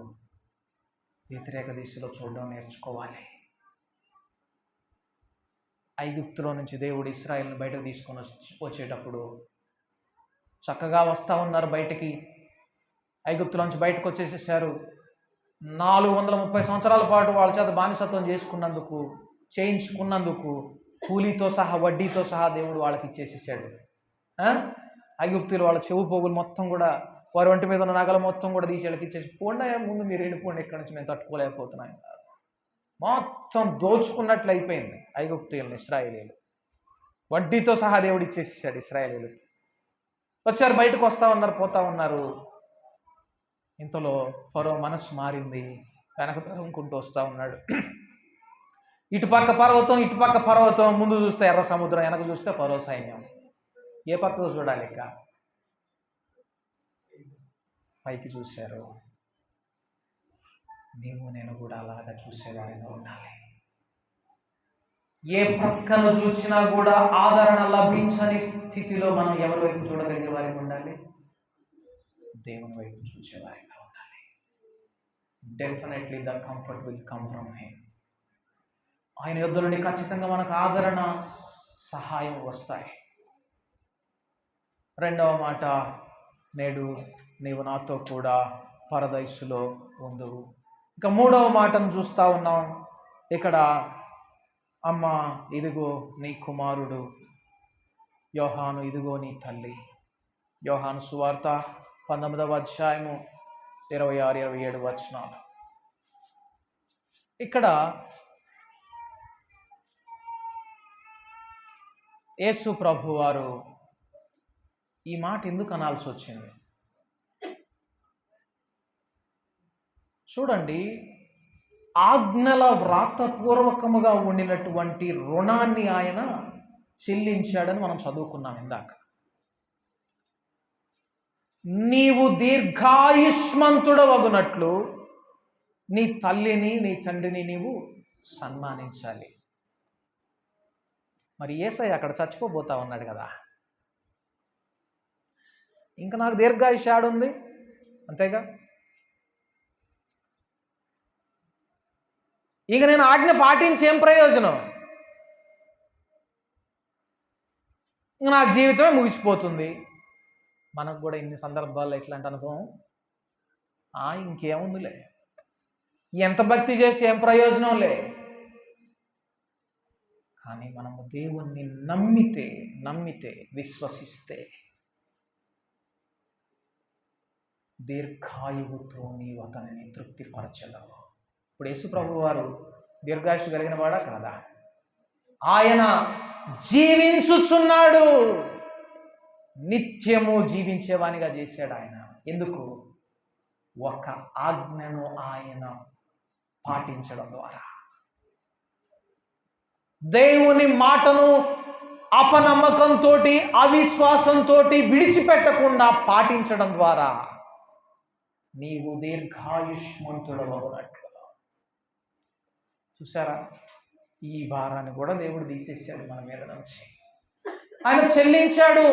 వ్యతిరేక దిశలో చూడడం నేర్చుకోవాలి. ఐగుప్తులో నుంచి దేవుడు ఇశ్రాయేలుని బయటకు తీసుకొని వచ్చేటప్పుడు చక్కగా వస్తూ ఉన్నారు బయటికి. ఐగుప్తులో నుంచి బయటకు వచ్చేసేసారు. 430 సంవత్సరాల పాటు వాళ్ళ చేత బానిసత్వం చేయించుకున్నందుకు కూలీతో సహా వడ్డీతో సహా దేవుడు వాళ్ళకి ఇచ్చేసేసాడు. ఐగుప్తులు వాళ్ళ చెవు పోగులు మొత్తం కూడా, వారి ఒంటి మీద ఉన్న నగలు మొత్తం కూడా తీసి వాళ్ళకి ఇచ్చేసి, పోండి ముందు మీరు వెళ్ళిపోండి, ఎక్కడి నుంచి మేము తట్టుకోలేకపోతున్నాం. మొత్తం దోచుకున్నట్లు అయిపోయింది ఐగుప్తులను ఇశ్రాయేలీలు. వడ్డీతో సహా దేవుడు ఇచ్చేసేసాడు ఇశ్రాయేలీలు. వచ్చారు, బయటకు వస్తూ ఉన్నారు, పోతా ఉన్నారు. ఇంతలో ఫరో మనసు మారింది, వెనక తరుముకుంటూ వస్తూ ఉన్నాడు. ఇటుపక్క పర్వతం, ముందు చూస్తే ఎర్ర సముద్రం, వెనక చూస్తే ఫరో సైన్యం. ఏ పక్కకు చూడాలి? ఇక పైకి చూశారు. నీవు నేను కూడా అలాగా చూసేవాడిగా ఉండాలి. ఏ పక్కను చూసినా కూడా ఆదరణ లభించని స్థితిలో మనం ఎవరి వైపు చూడగలిగే వారికి ఉండాలి? దేవుని వైపు చూసేవారిగా ఉండాలి. Definitely the comfort will come from him. ఆయన యొద్ద నుండి ఖచ్చితంగా మనకు ఆదరణ, సహాయం వస్తాయి. రెండవ మాట, నేడు నీవు నాతో కూడా పరదైసులో ఉందువు. ఇక మూడవ మాటను చూస్తూ ఉన్నాం. ఇక్కడ అమ్మ ఇదిగో నీ కుమారుడు, యోహాను ఇదిగో నీ తల్లి. యోహాను సువార్త 19వ అధ్యాయము 26-27 వచనాలు. ఇక్కడ యేసు ప్రభు వారు ఈ మాట ఎందుకు అనాల్సి వచ్చింది? చూడండి, ఆజ్ఞల వ్రాతపూర్వకముగా ఉండినటువంటి రుణాన్ని ఆయన చెల్లించాడని మనం చదువుకున్నాం ఇందాక. నీవు దీర్ఘాయుష్మంతుడవగునట్లు నీ తల్లిని నీ తండ్రిని నీవు సన్మానించాలి. మరి యేసయ్య అక్కడ చచ్చిపోబోతా ఉన్నాడు కదా, ఇంకా నాకు దీర్ఘాయుష్ ఆడుంది, అంతేగా. ఇక నేను ఆజ్ఞ పాటించి ఏం ప్రయోజనం? ఇంక నా జీవితమే ముగిసిపోతుంది. మనకు కూడా ఇన్ని సందర్భాల్లో ఎట్లాంటి అనుభవం, ఇంకేముందిలే, ఎంత భక్తి చేసి ఏం ప్రయోజనం లే. కానీ మనము దేవుణ్ణి నమ్మితే విశ్వసిస్తే దీర్ఘాయువుతో నీవు అతనిని తృప్తిపరచలేవు. ఇప్పుడు యేసు ప్రభు వారు దీర్ఘాయుష్ కలిగిన వాడా కాదా? ఆయన జీవించుచున్నాడు, నిత్యము జీవించేవానిగా చేశాడు ఆయన. ఎందుకు? ఒక ఆజ్ఞను ఆయన పాటించడం ద్వారా, దేవుని మాటను అపనమ్మకంతో అవిశ్వాసంతో విడిచిపెట్టకుండా పాటించడం ద్వారా నీవు దీర్ఘాయుష్మంతుడవన్నట్లు. చూసారా, ఈ భారాన్ని కూడా దేవుడు తీసేసాడు మన మీద నుంచి. ఆయన చెల్లించాడు.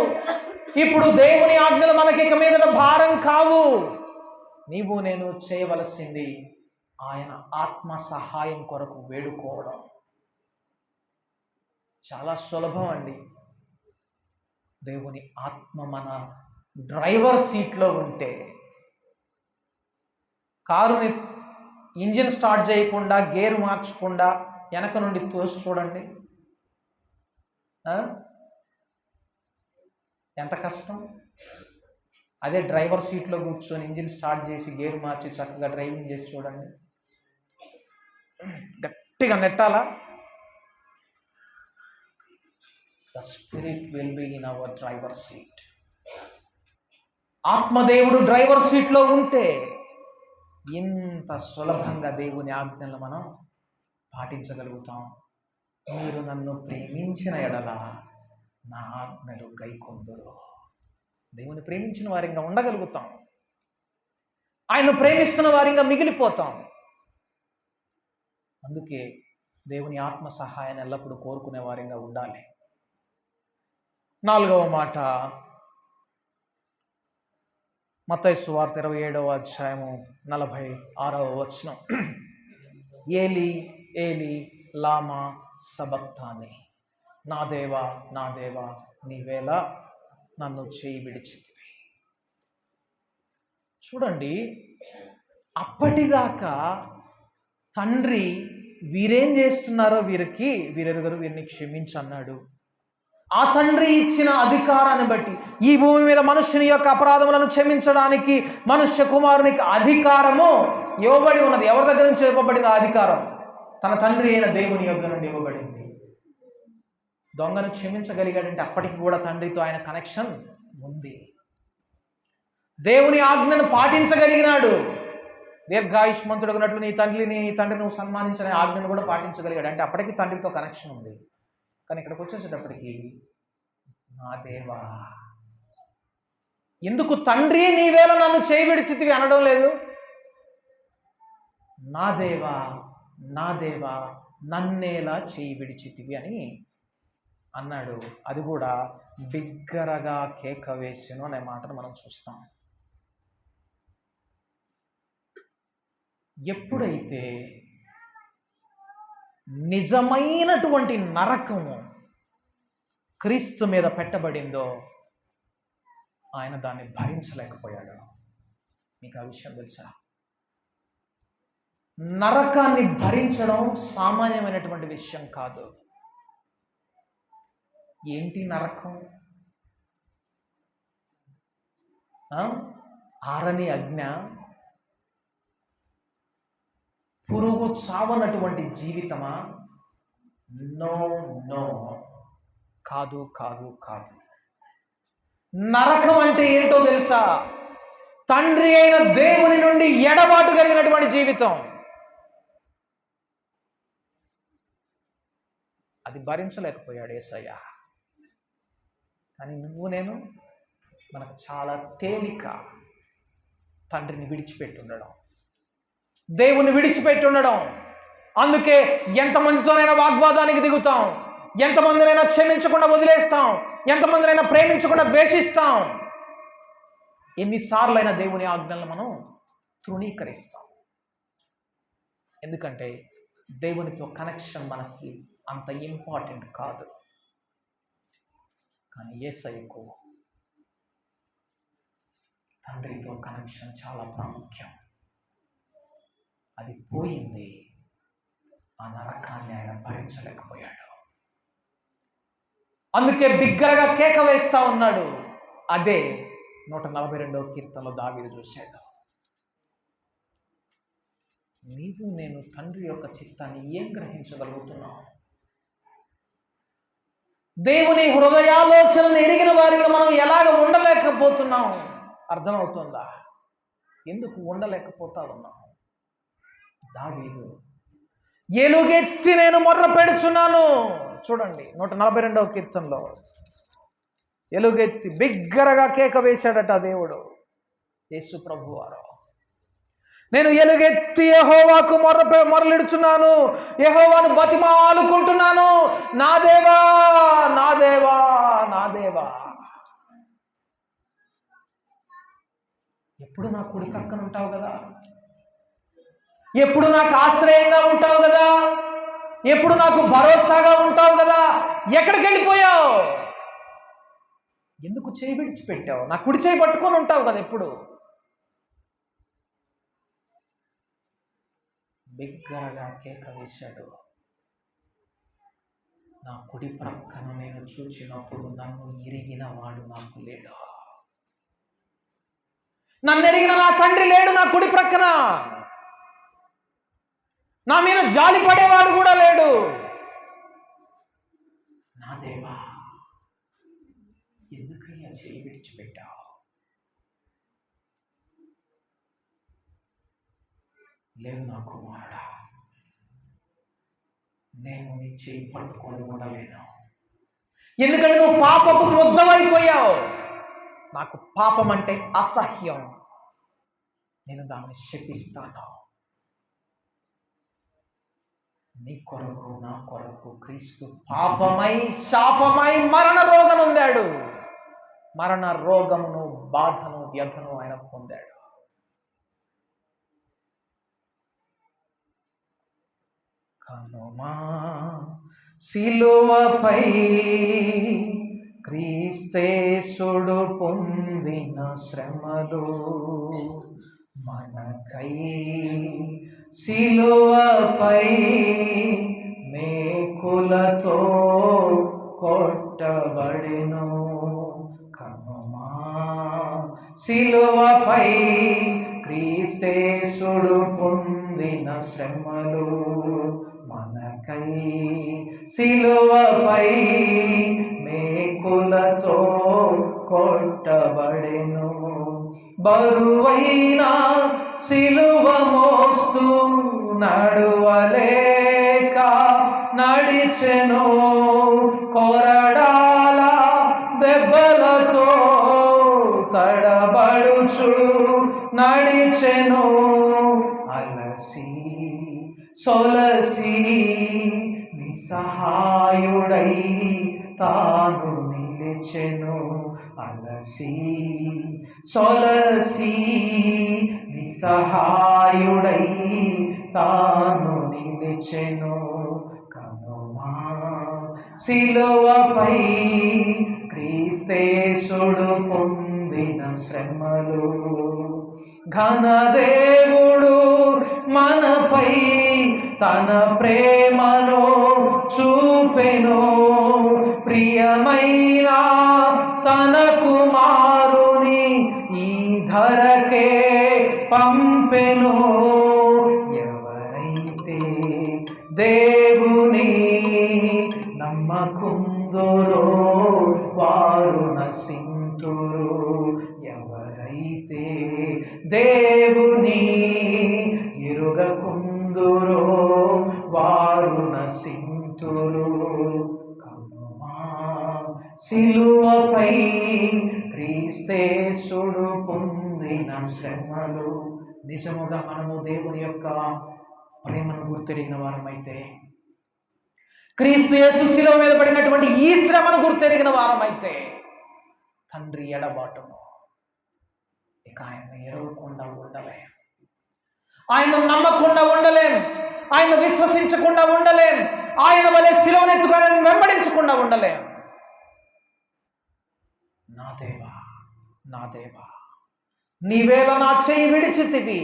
ఇప్పుడు దేవుని ఆజ్ఞలు మనకి ఇక మీద భారం కావు. నీవు నేను చేయవలసింది ఆయన ఆత్మ సహాయం కొరకు వేడుకోవడం. చాలా సులభం అండి. దేవుని ఆత్మ మన డ్రైవర్ సీట్లో ఉంటే, కారుని ఇంజిన్ స్టార్ట్ చేయకుండా, గేర్ మార్చకుండా వెనక నుండి తోసి చూడండి, ఎంత కష్టం. అదే డ్రైవర్ సీట్లో కూర్చొని ఇంజిన్ స్టార్ట్ చేసి గేర్ మార్చి చక్కగా డ్రైవింగ్ చేసి చూడండి, గట్టిగా నెట్టాలా. The Spirit will be in our driver seat. ఆత్మదేవుడు డ్రైవర్ సీట్లో ఉంటే ఎంత సులభంగా దేవుని ఆజ్ఞలు మనం పాటించగలుగుతాం. మీరు నన్ను ప్రేమించిన ఎడల నా ఆజ్ఞలు గైకొందురు. దేవుని ప్రేమించిన వారిగా ఉండగలుగుతాం, ఆయన ప్రేమిస్తున్న వారిగా మిగిలిపోతాం. అందుకే దేవుని ఆత్మ సహాయాన్ని ఎల్లప్పుడూ కోరుకునే వారిగా ఉండాలి. నాలుగవ మాట, మత్తయి సువార్త 27వ అధ్యాయము 46వ వచనం. ఏలి ఏలి లామా సబక్తాని, నా దేవా నా దేవా నీవేళ నన్ను చేయి విడిచితివి. చూడండి, అప్పటిదాకా తండ్రి వీరేం చేస్తున్నారో వీరెరుగరు, వీరిని క్షమించు అన్నాడు. ఆ తండ్రి ఇచ్చిన అధికారాన్ని బట్టి ఈ భూమి మీద మనుష్యుని యొక్క అపరాధములను క్షమించడానికి మనుష్య కుమారునికి అధికారము ఇవ్వబడి ఉన్నది. ఎవరి దగ్గర నుంచి ఇవ్వబడింది ఆ అధికారం? తన తండ్రి అయిన దేవుని యొద్ద నుండి ఇవ్వబడింది. దొంగను క్షమించగలిగాడంటే అప్పటికి కూడా తండ్రితో ఆయన కనెక్షన్ ఉంది. దేవుని ఆజ్ఞను పాటించగలిగినాడు. దీర్ఘాయుష్మంతుడున్నట్లు నీ తండ్రి నువ్వు సన్మానించిన ఆజ్ఞను కూడా పాటించగలిగాడు. అంటే అప్పటికి తండ్రితో కనెక్షన్ ఉంది. కానీ ఇక్కడికి వచ్చేసేటప్పటికి నా దేవా, ఎందుకు తండ్రి నీవేళ నన్ను చేయి విడిచితివి అనడం లేదు? నా దేవా, నా దేవా, నన్నేలా చేయి విడిచితివి అని అన్నాడు. అది కూడా బిగ్గరగా కేక వేసెను అనే మాటను మనం చూస్తాం. ఎప్పుడైతే నిజమైనటువంటి నరకము క్రీస్తు మీద పెట్టబడిందో ఆయన దాన్ని భరించలేకపోయాడు. మీకు ఆ విషయం తెలుసా? నరకాన్ని భరించడం సామాన్యమైనటువంటి విషయం కాదు. ఏంటి నరకం? ఆరని అగ్ని, పురుగు చావనటువంటి జీవితమా? నో నో, కాదు కాదు కాదు. నరకం అంటే ఏంటో తెలుసా? తండ్రి అయిన దేవుని నుండి ఎడబాటు కలిగినటువంటి జీవితం. అది భరించలేకపోయాడు యేసయ్య. కానీ నువ్వు నేను మనకు చాలా తేలిక తండ్రిని విడిచిపెట్టి ఉండడం, దేవుని విడిచిపెట్టి ఉండడం. అందుకే ఎంతమందితోనైనా వాగ్వాదానికి దిగుతాం, ఎంతమందినైనా క్షమించకుండా వదిలేస్తాం, ఎంతమందినైనా ప్రేమించకుండా ద్వేషిస్తాం. ఎన్నిసార్లైనా దేవుని ఆజ్ఞలను మనం తృణీకరిస్తాం. ఎందుకంటే దేవునితో కనెక్షన్ మనకి అంత ఇంపార్టెంట్ కాదు. కానీ యేసయ్యకు తండ్రితో కనెక్షన్ చాలా ప్రాముఖ్యం. అది పోయింది. ఆ నరకాన్ని ఆయన భరించలేకపోయాడు. అందుకే బిగ్గరగా కేక వేస్తా ఉన్నాడు. అదే 142వ కీర్తనలో దావీదు చూశాడు. నీవు నేను తండ్రి యొక్క చిత్తాన్ని ఏం గ్రహించగలుగుతున్నావు? దేవుని హృదయాలోచనను ఎరిగిన వారిగా మనం ఎలాగ ఉండలేకపోతున్నాం? అర్థమవుతుందా? ఎందుకు ఉండలేకపోతా ఉన్నాం? దావీదు ఎలుగెత్తి నేను మొర్ర పెడుచున్నాను. చూడండి 142వ కీర్తనలో ఎలుగెత్తి బిగ్గరగా కేక వేశాడట దేవుడు, యేసు ప్రభువారు. నేను ఎలుగెత్తి యెహోవాకు మొరలిడుచున్నాను, యెహోవాను బతిమాలుకుంటున్నాను. నా దేవా, నా దేవా, నా దేవా. ఎప్పుడు నా కుడి పక్కన ఉంటావు కదా, ఎప్పుడు నాకు ఆశ్రయంగా ఉంటావు కదా, ఎప్పుడు నాకు భరోసాగా ఉంటావు కదా. ఎక్కడికి వెళ్ళిపోయావు? ఎందుకు చేయి విడిచిపెట్టావు? నా కుడి చేయి పట్టుకొని ఉంటావు కదా ఎప్పుడు. బిగ్గరగా కేక వేశాడు. నా కుడి ప్రక్కన నేను చూచినప్పుడు నన్ను ఎరిగిన వాడు నాకు లేడు. నన్ను ఎరిగిన నా తండ్రి లేడు నా కుడి ప్రక్కన. నా మీద జాలి పడేవాడు కూడా లేడు. నా దేవా, ఎందుకయ్యా చేయి విడిచిపెట్టావు? లేదు నా కుమారుడా, నేను నీ చేయి పట్టుకొని ఉండలేను. ఎందుకంటే నువ్వు పాపపు ముద్దవైపోయావు. నాకు పాపం అంటే అసహ్యం. నేను దాన్ని శపిస్తాను. నీ కొరకు నా కొరకు క్రీస్తు పాపమై శాపమై మరణ రోగం పొందాడు. మరణ రోగమును, బాధను, వ్యధను ఆయన పొందాడు. కనుమా సిలువపై క్రీస్తేసుడు పొందిన శ్రమలు మనకై సిలువపై క్రీస్తేసుడు పొందిన శ్రమలు మనకై సిలువపై మేకులతో కొట్టబడెను. బరువైన సిలువ మోస్తూ నడువలేక నడిచెను. కొరడాల దెబ్బలతో తడబడుచు నడిచెను. అలసి సొలసి నిస్సహాయుడై తాను నిలిచెను. అలసి సొలసి నిస్సహాయుడై తాను నిలిచెను. కనుమా సిలువపై క్రీస్తేసుడు పొందిన శ్రమలు. ఘనదేవుడు మనపై తన ప్రేమను చూపెను. ప్రియమైన తన కుమారుని ఈ ధరకే పంపెను. ఎవరైతే దేవుని నమ్మకుందురో వారు నశింతురు. ఎవరైతే దేవుని ఎరుగకుందురో వారు నశింతురు. కనుమా సిలువపై క్రీస్తేసుడు పొందిన శ్రమలు. నిజముగా మనము దేవుని యొక్క ప్రేమను గుర్తెరిగిన వారమైతే, క్రీస్తు యేసు శిలువ మీద పడినటువంటి ఈ శ్రమను గుర్తెరిగిన వారమైతే, తండ్రి ఎడబాటును ఇక ఆయన ఎరగకుండా ఉండలేం, ఆయన నమ్మకుండా ఉండలేం, ఆయన విశ్వసించకుండా ఉండలేం, ఆయన వలె శిలువనెత్తుకొని వెంబడించకుండా ఉండలేం. నా దేవా, నా దేవా, నీవేళ నా చేయి విడిచితివి,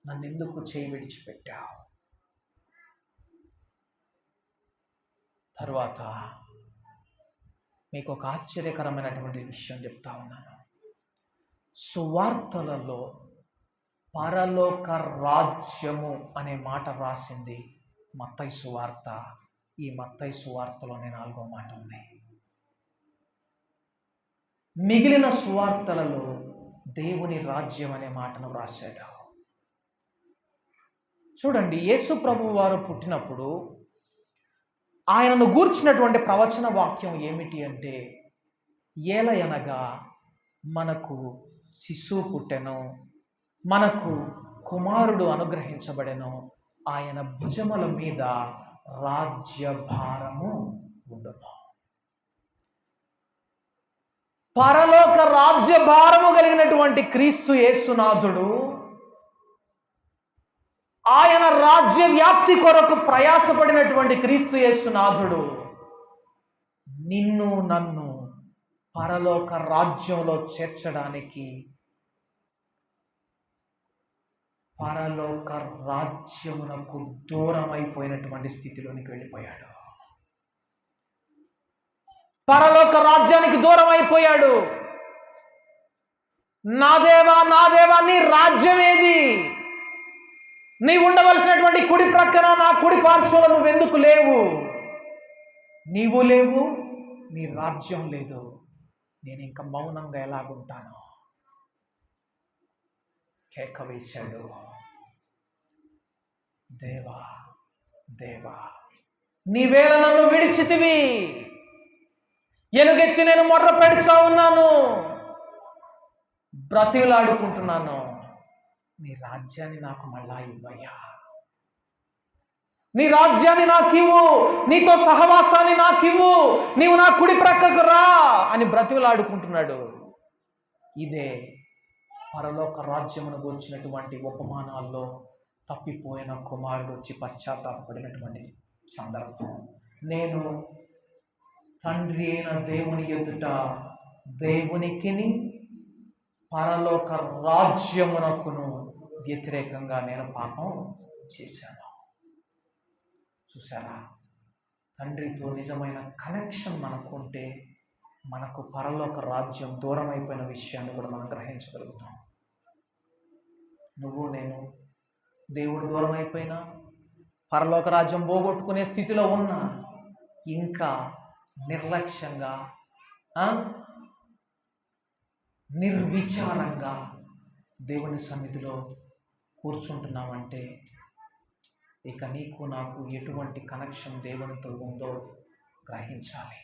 నన్నెందుకు చేయి విడిచిపెట్టావు? తరువాత మీకు ఒక ఆశ్చర్యకరమైనటువంటి విషయం చెప్తా ఉన్నాను. సువార్తలలో పరలోక రాజ్యము అనే మాట రాసింది మత్తయి సువార్త. ఈ మత్తయి సువార్తలోనే 4వ మాట ఉంది. మిగిలిన సువార్తలలో దేవుని రాజ్యం అనే మాటను రాశాడు. చూడండి, యేసు ప్రభువు వారు పుట్టినప్పుడు ఆయనను గూర్చినటువంటి ప్రవచన వాక్యం ఏమిటి అంటే, ఏలయనగా మనకు శిశువు పుట్టెను, మనకు కుమారుడు అనుగ్రహించబడెను, ఆయన భుజముల మీద రాజ్యభారము ఉండును. పరలోక రాజ్యభారము కలిగినటువంటి క్రీస్తు యేసునాథుడు ఆయన రాజ్య వ్యాప్తి కొరకు ప్రయాసపడినటువంటి క్రీస్తు యేసునాథుడు నిన్ను నన్ను పరలోక రాజ్యంలో చేర్చడానికి పరలోక రాజ్యమునకు దూరమైపోయినటువంటి స్థితిలోనికి వెళ్ళిపోయాడు. పరలోక రాజ్యానికి దూరం అయిపోయాడు. నా దేవా, నా దేవా, నీ రాజ్యం ఏది? నీ ఉండవలసినటువంటి కుడి ప్రక్కన, నా కుడి పార్శ్వలో నువ్వెందుకు లేవు? నీవు లేవు, నీ రాజ్యం లేదు, నేను ఇంకా మౌనంగా ఎలాగుంటాను? కేక వేశాడు. దేవా, దేవా, నీవేళ నన్ను విడిచితివి, ఎలుగెత్తి నేను మొర్ర పెడుచా ఉన్నాను, బ్రతిలాడుకుంటున్నాను, నీ రాజ్యాన్ని నాకు మళ్ళా ఇవ్వయ్యా, నీ రాజ్యాన్ని నాకివ్వు, నీతో సహవాసాన్ని నాకివ్వు, నీవు నా కుడి ప్రక్కకు రా అని బ్రతిలాడుకుంటున్నాడు. ఇదే పరలోక రాజ్యమును గూర్చినటువంటి ఉపమానాల్లో తప్పిపోయిన కుమారుడు వచ్చి పశ్చాత్తాపడినటువంటి సందర్భం. నేను తండ్రి అయిన దేవుని ఎదుట దేవునికిని పరలోక రాజ్యమునకును వ్యతిరేకంగా నేను పాపం చేశాను. చూసారా, తండ్రితో నిజమైన కనెక్షన్ మనకుంటే మనకు పరలోక రాజ్యం దూరం అయిపోయిన విషయాన్ని కూడా మనం గ్రహించగలుగుతాం. నువ్వు నేను దేవుడు దూరం అయిపోయినా, పరలోక రాజ్యం పోగొట్టుకునే స్థితిలో ఉన్నా, ఇంకా నిర్లక్ష్యంగా నిర్విచారంగా దేవుని సన్నిధిలో కూర్చుంటున్నామంటే ఇక నీకు నాకు ఎటువంటి కనెక్షన్ దేవునితో ఉందో గ్రహించాలి.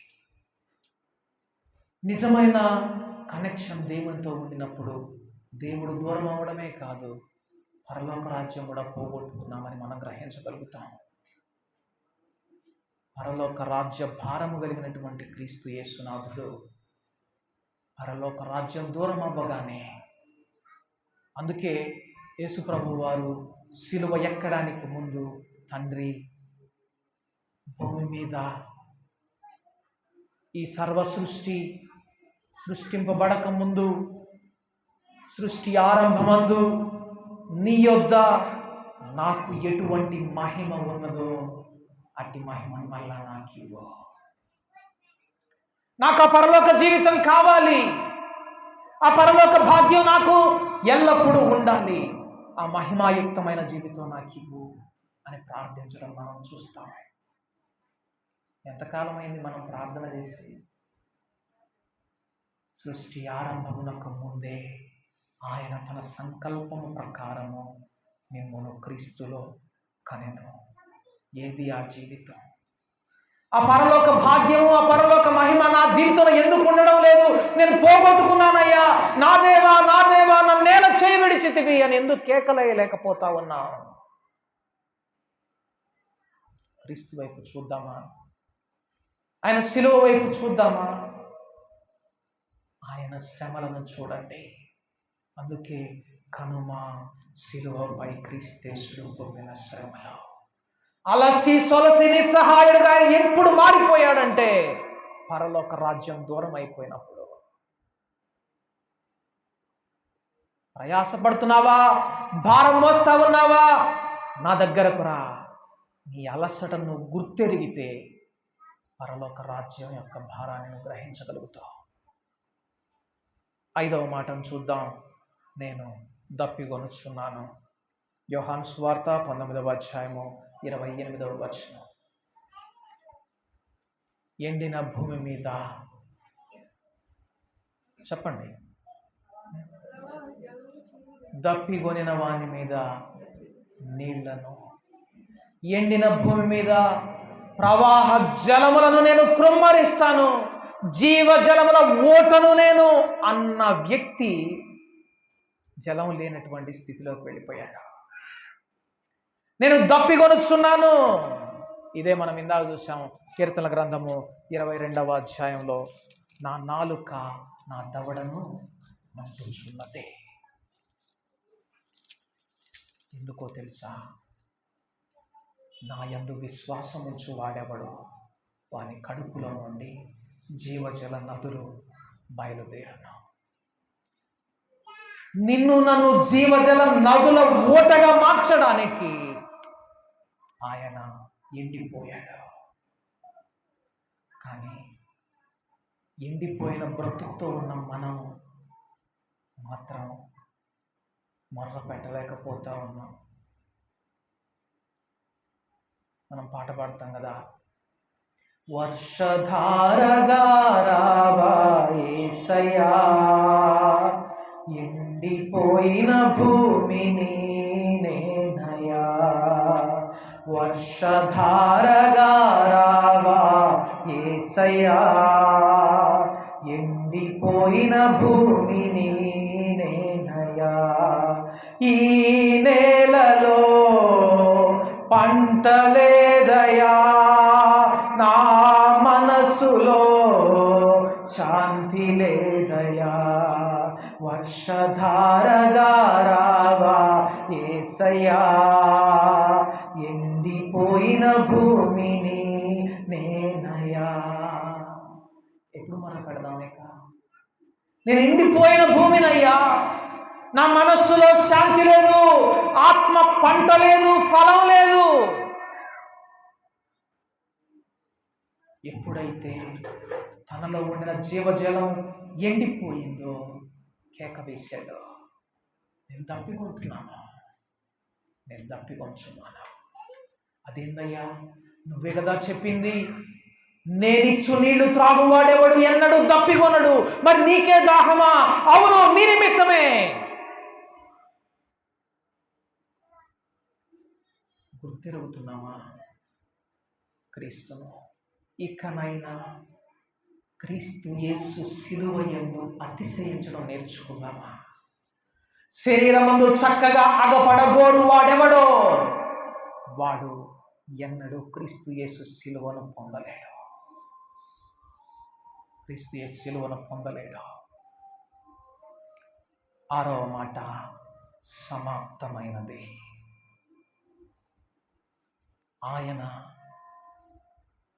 నిజమైన కనెక్షన్ దేవునితో ఉండినప్పుడు దేవుడు దూరం అవ్వడమే కాదు, పరలోక రాజ్యం కూడా పోగొట్టుకున్నామని మనం గ్రహించగలుగుతాం. పరలోక రాజ్య భారము కలిగినటువంటి క్రీస్తు యేసునాథుడు పరలోక రాజ్యం దూరం అవ్వగానే, అందుకే యేసు ప్రభు వారు సిలువ ఎక్కడానికి ముందు, తండ్రి భూమి మీద ఈ సర్వ సృష్టింపబడక ముందు, సృష్టి ఆరంభమందు నీ యొద్ద నాకు ఎటువంటి మహిమ ఉన్నదో అట్టి మహిమను మళ్ళా నాకు ఇవ్వు. నాకు ఆ పరలోక జీవితం కావాలి, ఆ పరలోక భాగ్యం నాకు ఎల్లప్పుడూ ఉండాలి, ఆ మహిమాయుక్తమైన జీవితం నాకు ఇవ్వు అని ప్రార్థించడం మనం చూస్తాం. ఎంతకాలమైంది మనం ప్రార్థన చేసి? సృష్టి ఆరంభమునకు ముందే ఆయన తన సంకల్పము ప్రకారము మిమ్మును క్రీస్తులో కనెను. ఏది ఆ జీవితం? ఆ పరలోక భాగ్యము, ఆ పరలోక మహిమ నా జీవితంలో ఎందుకు ఉండడం లేదు? నేను పోగొట్టుకున్నానయ్యా, నా దేవా నన్నేల చేయి విడిచితివి అని ఎందుకు కేకలేయలేకపోతా ఉన్నా? క్రీస్తు వైపు చూద్దామా? ఆయన శిలువ వైపు చూద్దామా? ఆయన శ్రమలను చూడండి. అందుకే కనుమ శిలువపై క్రీస్తేశ్వరుడు పొందిన శ్రమలు. అలసి సొలసి నిస్సహాయుడుగా ఆయన ఎప్పుడు మారిపోయాడంటే పరలోక రాజ్యం దూరం అయిపోయినప్పుడు. ప్రయాసపడుతున్నావా? భారం మోస్తా ఉన్నావా? నా దగ్గరకు రా. నీ అలసటను గుర్తెరిగితే పరలోక రాజ్యం యొక్క భారాన్ని గ్రహించగలుగుతావు. 5వ మాటను చూద్దాం. నేను దప్పిగొనుచున్నాను. యోహాను సువార్త 19వ అధ్యాయము 28వ వచనం. ఎండిన భూమి మీద, చెప్పండి, దప్పిగొనిన వాని మీద నీళ్లను, ఎండిన భూమి మీద ప్రవాహ జలములను నేను కృమ్మరిస్తాను, జీవజలముల ఓటను నేను అన్న వ్యక్తి జలం లేనటువంటి స్థితిలోకి వెళ్ళిపోయాడు. నేను దప్పిగొనుచున్నాను. ఇదే మనం ఇందాక చూసాము కీర్తన గ్రంథము 22వ అధ్యాయంలో, నా నాలుక నా దవడను మండుచున్నదే. ఎందుకో తెలుసా? నా యందు విశ్వాసం ఉంచు వాడెవడు వాని కడుపులో నుండి జీవజల నదులు బయలుదేరను. నిన్ను నన్ను జీవజల నదుల ఓటగా మార్చడానికి ఆయన ఎండిపోయాడు. కానీ ఎండిపోయిన బ్రతుకుతో ఉన్న మనం మాత్రం మొర్ర పెట్టలేకపోతా ఉన్నాం. మనం పాట పాడతాం కదా, వర్షధారగా రావా యేసయ్యా, ఎండిపోయిన భూమిని నేనయ్యా, వర్షధారగా రావా యేసయ్యా, ఎండిపోయిన భూమిని నేనయ్యా, ఈ నేలలో పంట లేదయా, నా మనసులో శాంతి లేదయా, వర్షధారగా రావా యేసయ్యా, ఎండిపోయిన భూమిని నేనయ్యా. ఎప్పుడు మాట్లాడదామేక? నేను ఎండిపోయిన భూమినయ్యా, నా మనస్సులో శాంతి లేదు, ఆత్మ పంట లేదు, ఫలం లేదు. ఎప్పుడైతే తన తనలో ఉండిన జీవజలం ఎండిపోయిందో కేక వేశాడు. నేను తప్పికొంటున్నాను, నేను తప్పికొంచున్నాను. అదేందయ్యా, నువ్వే కదా చెప్పింది, నేనిచ్చు నీళ్లు త్రాగువాడెవడు ఎన్నడూ దప్పికొనడు. మరి నీకే దాహమా? అవును, నీ నిమిత్తమే. గుర్తిరుగుతున్నామా క్రీస్తును? ఇకనైనా క్రీస్తు యేసు శిలువ యందు అతిశయించడం నేర్చుకున్నామా? శరీరమందు చక్కగా అగపడగోరు వాడెవడో వాడు ఎన్నడూ క్రీస్తు యేసు శిలువను పొందలేడు. క్రీస్తు యేసు శిలువను పొందలేడు. 6వ మాట, సమాప్తమైనది. ఆయన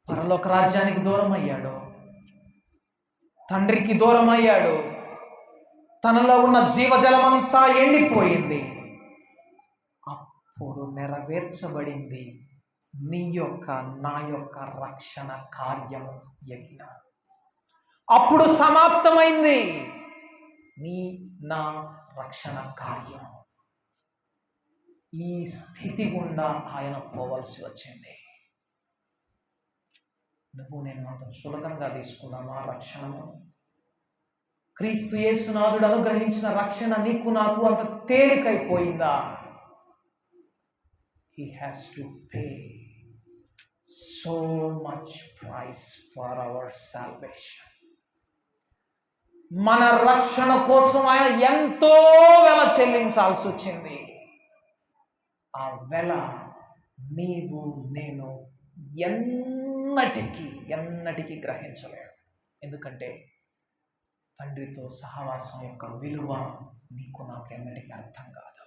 పరలోక రాజ్యానికి దూరం అయ్యాడు, తండ్రికి దూరం అయ్యాడు. తనలో ఉన్న జీవజలమంతా ఎండిపోయింది. అప్పుడు నెరవేర్చబడింది నీ యొక్క నా యొక్క రక్షణ కార్యము, యజ్ఞం. అప్పుడు సమాప్తమైంది నీ నా రక్షణ కార్యం. ఈ స్థితి గుండా ఆయన పోవలసి వచ్చింది. నువ్వు నేను అంత సులభంగా తీసుకున్నామా రక్షణను? క్రీస్తు యేసునాథుడు అనుగ్రహించిన రక్షణ నీకు నాకు అంత తేలికైపోయిందా? He has to pay so much price for our salvation. మన రక్షణ కోసం ఆయన ఎంతో వెల చెల్లించాల్సి వచ్చింది. ఆ వెల నీవు నేను ఎన్నటికీ గ్రహించలేడు. ఎందుకంటే తండ్రితో సహవాసం యొక్క విలువ నీకు నాకు ఎన్నటికీ అర్థం కాదు.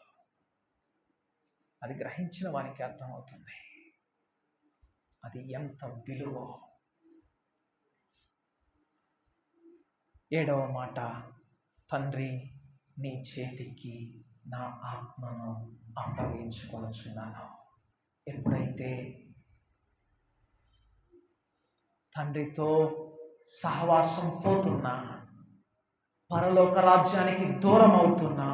అది గ్రహించిన వానికి అర్థమవుతుంది అది ఎంత విలువ. 7వ మాట, తండ్రి నీ చేతికి నా ఆత్మను అప్పగించుకొనుచున్నాను. ఎప్పుడైతే తండ్రితో సహవాసం పోతున్నా, పరలోక రాజ్యానికి దూరం అవుతున్నా,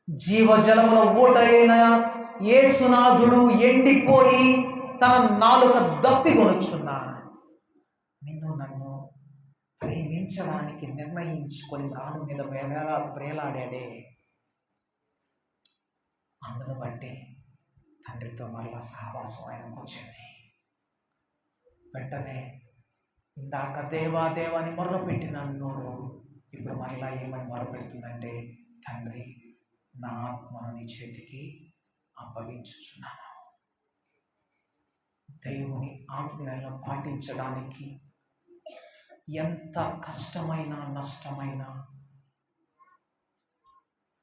జీవజలముల ఊట అయిన యేసునాథుడు ఎండిపోయి తన నాలుక దప్పికొనుచున్నా, నిన్ను నన్ను ప్రేమించడానికి నిర్ణయించుకొని రాను మీద వేలాడాడే, అందును బట్టి తండ్రితో మరలా సహవాసం ఆయనకు వచ్చింది. వెంటనే ఇందాక దేవా దేవాని మొర్రపెట్టిన నోరు ఇప్పుడు మరలా ఏమని మొరపెడుతుందంటే, తండ్రి నా ఆత్మను నీ చేతికి అప్పగించుచున్నాను. దేవుని ఆజ్ఞలను పాటించడానికి ఎంత కష్టమైన నష్టమైన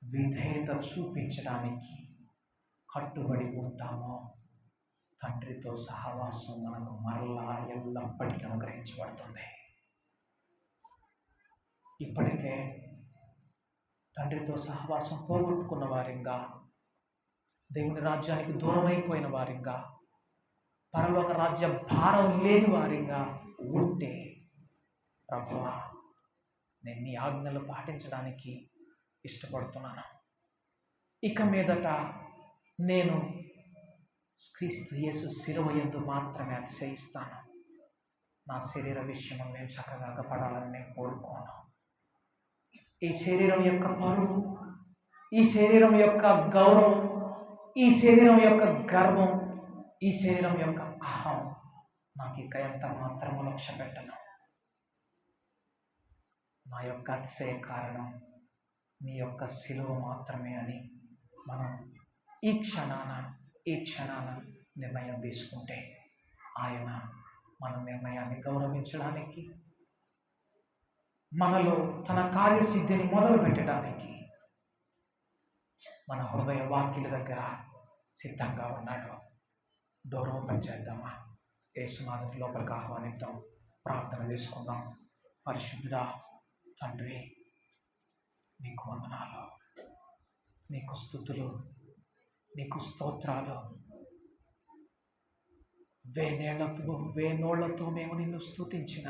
విధేయత చూపించడానికి కట్టుబడి ఉంటామో, తండ్రితో సహవాసం మనకు మరలా ఎల్లప్పటికీ అనుగ్రహించబడుతుంది. ఇప్పటికే తండ్రితో సహవాసం పోగొట్టుకున్న వారిగా, దేవుని రాజ్యానికి దూరమైపోయిన వారిగా, పరలోక రాజ్య భారం లేని వారిగా ఉంటే, ప్రభువా నేను నీ ఆజ్ఞలు పాటించడానికి ఇష్టపడుతున్నాను. ఇక మీదట నేను క్రీస్తు యేసు శిలువ యందు మాత్రమే అతిశయిస్తాను. నా శరీర విషయం నేను చక్కగా పడాలని నేను కోరుకోను. ఈ శరీరం యొక్క పరువు, ఈ శరీరం యొక్క గౌరవం, ఈ శరీరం యొక్క గర్వం, ఈ శరీరం యొక్క అహం నాకు ఇక ఎంత మాత్రము లక్ష్య పెట్టను. నా యొక్క అతిశయ కారణం నీ యొక్క శిలువ మాత్రమే అని మనం ఈ క్షణాన నిర్ణయం తీసుకుంటే, ఆయన మన నిర్ణయాన్ని గౌరవించడానికి, మనలో తన కార్యసిద్ధిని మొదలు పెట్టడానికి మన హృదయ వాక్యుల దగ్గర సిద్ధంగా ఉన్నాడు. డోర్ ఓపెన్ చేద్దామా? యేసునాథుని లోపలికి ఆహ్వానిద్దాం, ప్రార్థన చేసుకుందాం. పరిశుద్ధుడా తండ్రి, నీకు వందనాలు, నీకు స్తుతులు, నీకు స్తోత్రాలు. వేనోళ్లతో మేము నిన్ను స్తుతించిన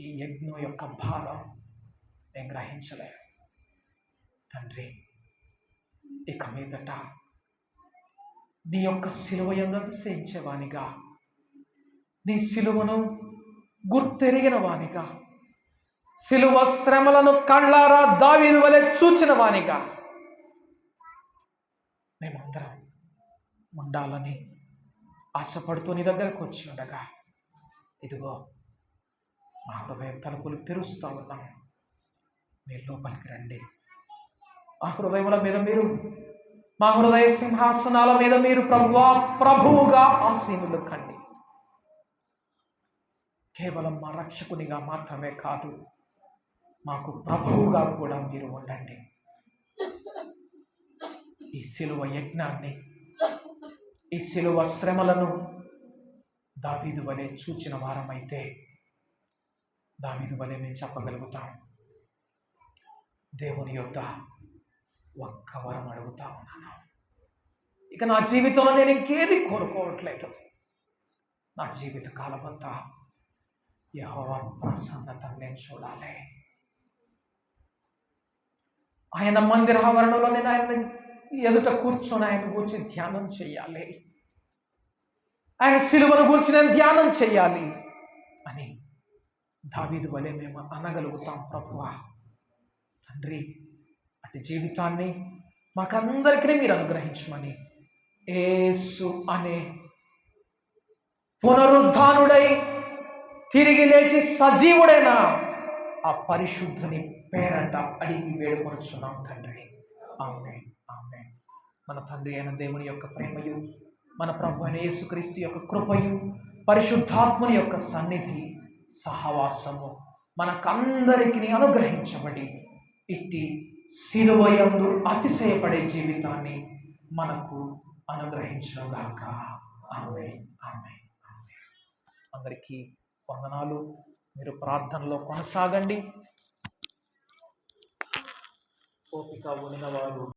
ఈ యజ్ఞం యొక్క భారం మేము గ్రహించలేము. తండ్రి, ఇక మీదట నీ యొక్క సిలువ యందు అతిశయించేవానిగా, నీ సిలువను గుర్తెరిగిన వానిగా, సిలువ శ్రమలను కళ్ళారా దావీదు వలె చూచిన వానిగా మేమందరం ఉండాలని ఆశపడుతూ నీ దగ్గరకు వచ్చి ఉండగా, ఇదిగో మా హృదయ తలుపులు తెరుస్తూ ఉన్నాం. మీరు లోపలికి రండి. మా హృదయముల మీద మీరు, మా హృదయ సింహాసనాల మీద మీరు ప్రభువుగా ఆసీనులు కండి. కేవలం మా రక్షకునిగా మాత్రమే కాదు, మాకు ప్రభువుగా కూడా మీరు ఉండండి. ఈ సిలువ యజ్ఞాన్ని, ఈ సిలువ శ్రమలను దావీదు వలె చూచిన వారమైతే దావీదు వలె మేము చెప్పగలుగుతాం, దేవుని యొద్ద ఒక్క వరం అడుగుతా ఉన్నాను, ఇక నా జీవితంలో నేను ఇంకేది కోరుకోవట్లేదు. నా జీవిత కాలమంతా యెహోవా ప్రసన్నతను నేను చూడాలి. ఆయన మందిర ఆవరణలో నేను ఆయన ఎదుట కూర్చొని ఆయన గురించి ధ్యానం చేయాలి, ఆయన సిలువను గురించి నేను ధ్యానం చేయాలి అని దావీదు వలె మేము అనగలుగుతాం. ప్రభువా తండ్రి, అటు జీవితాన్ని మాకందరికీ మీరు అనుగ్రహించమని యేసు అనే పునరుద్ధానుడై తిరిగి లేచి సజీవుడైన ఆ పరిశుద్ధుని పేరట అడిగి వేడుకొనుచున్నాం తండ్రి. ఆమేన్, ఆమేన్. మన తండ్రి అయిన దేవుని యొక్క ప్రేమయు, మన ప్రభు అయిన యేసుక్రీస్తు యొక్క కృపయు, పరిశుద్ధాత్మని యొక్క సన్నిధి సహవాసము మనకందరికీ అనుగ్రహించబడి ఇట్టి సిలువ యందు అతిశయపడే జీవితాన్ని మనకు అనుగ్రహించుగాక. ఆమేన్, ఆమేన్, ఆమేన్. అందరికీ వందనాలు. మీరు ప్రార్థనలో కొనసాగండి. ఓపిక ఉన్నవారు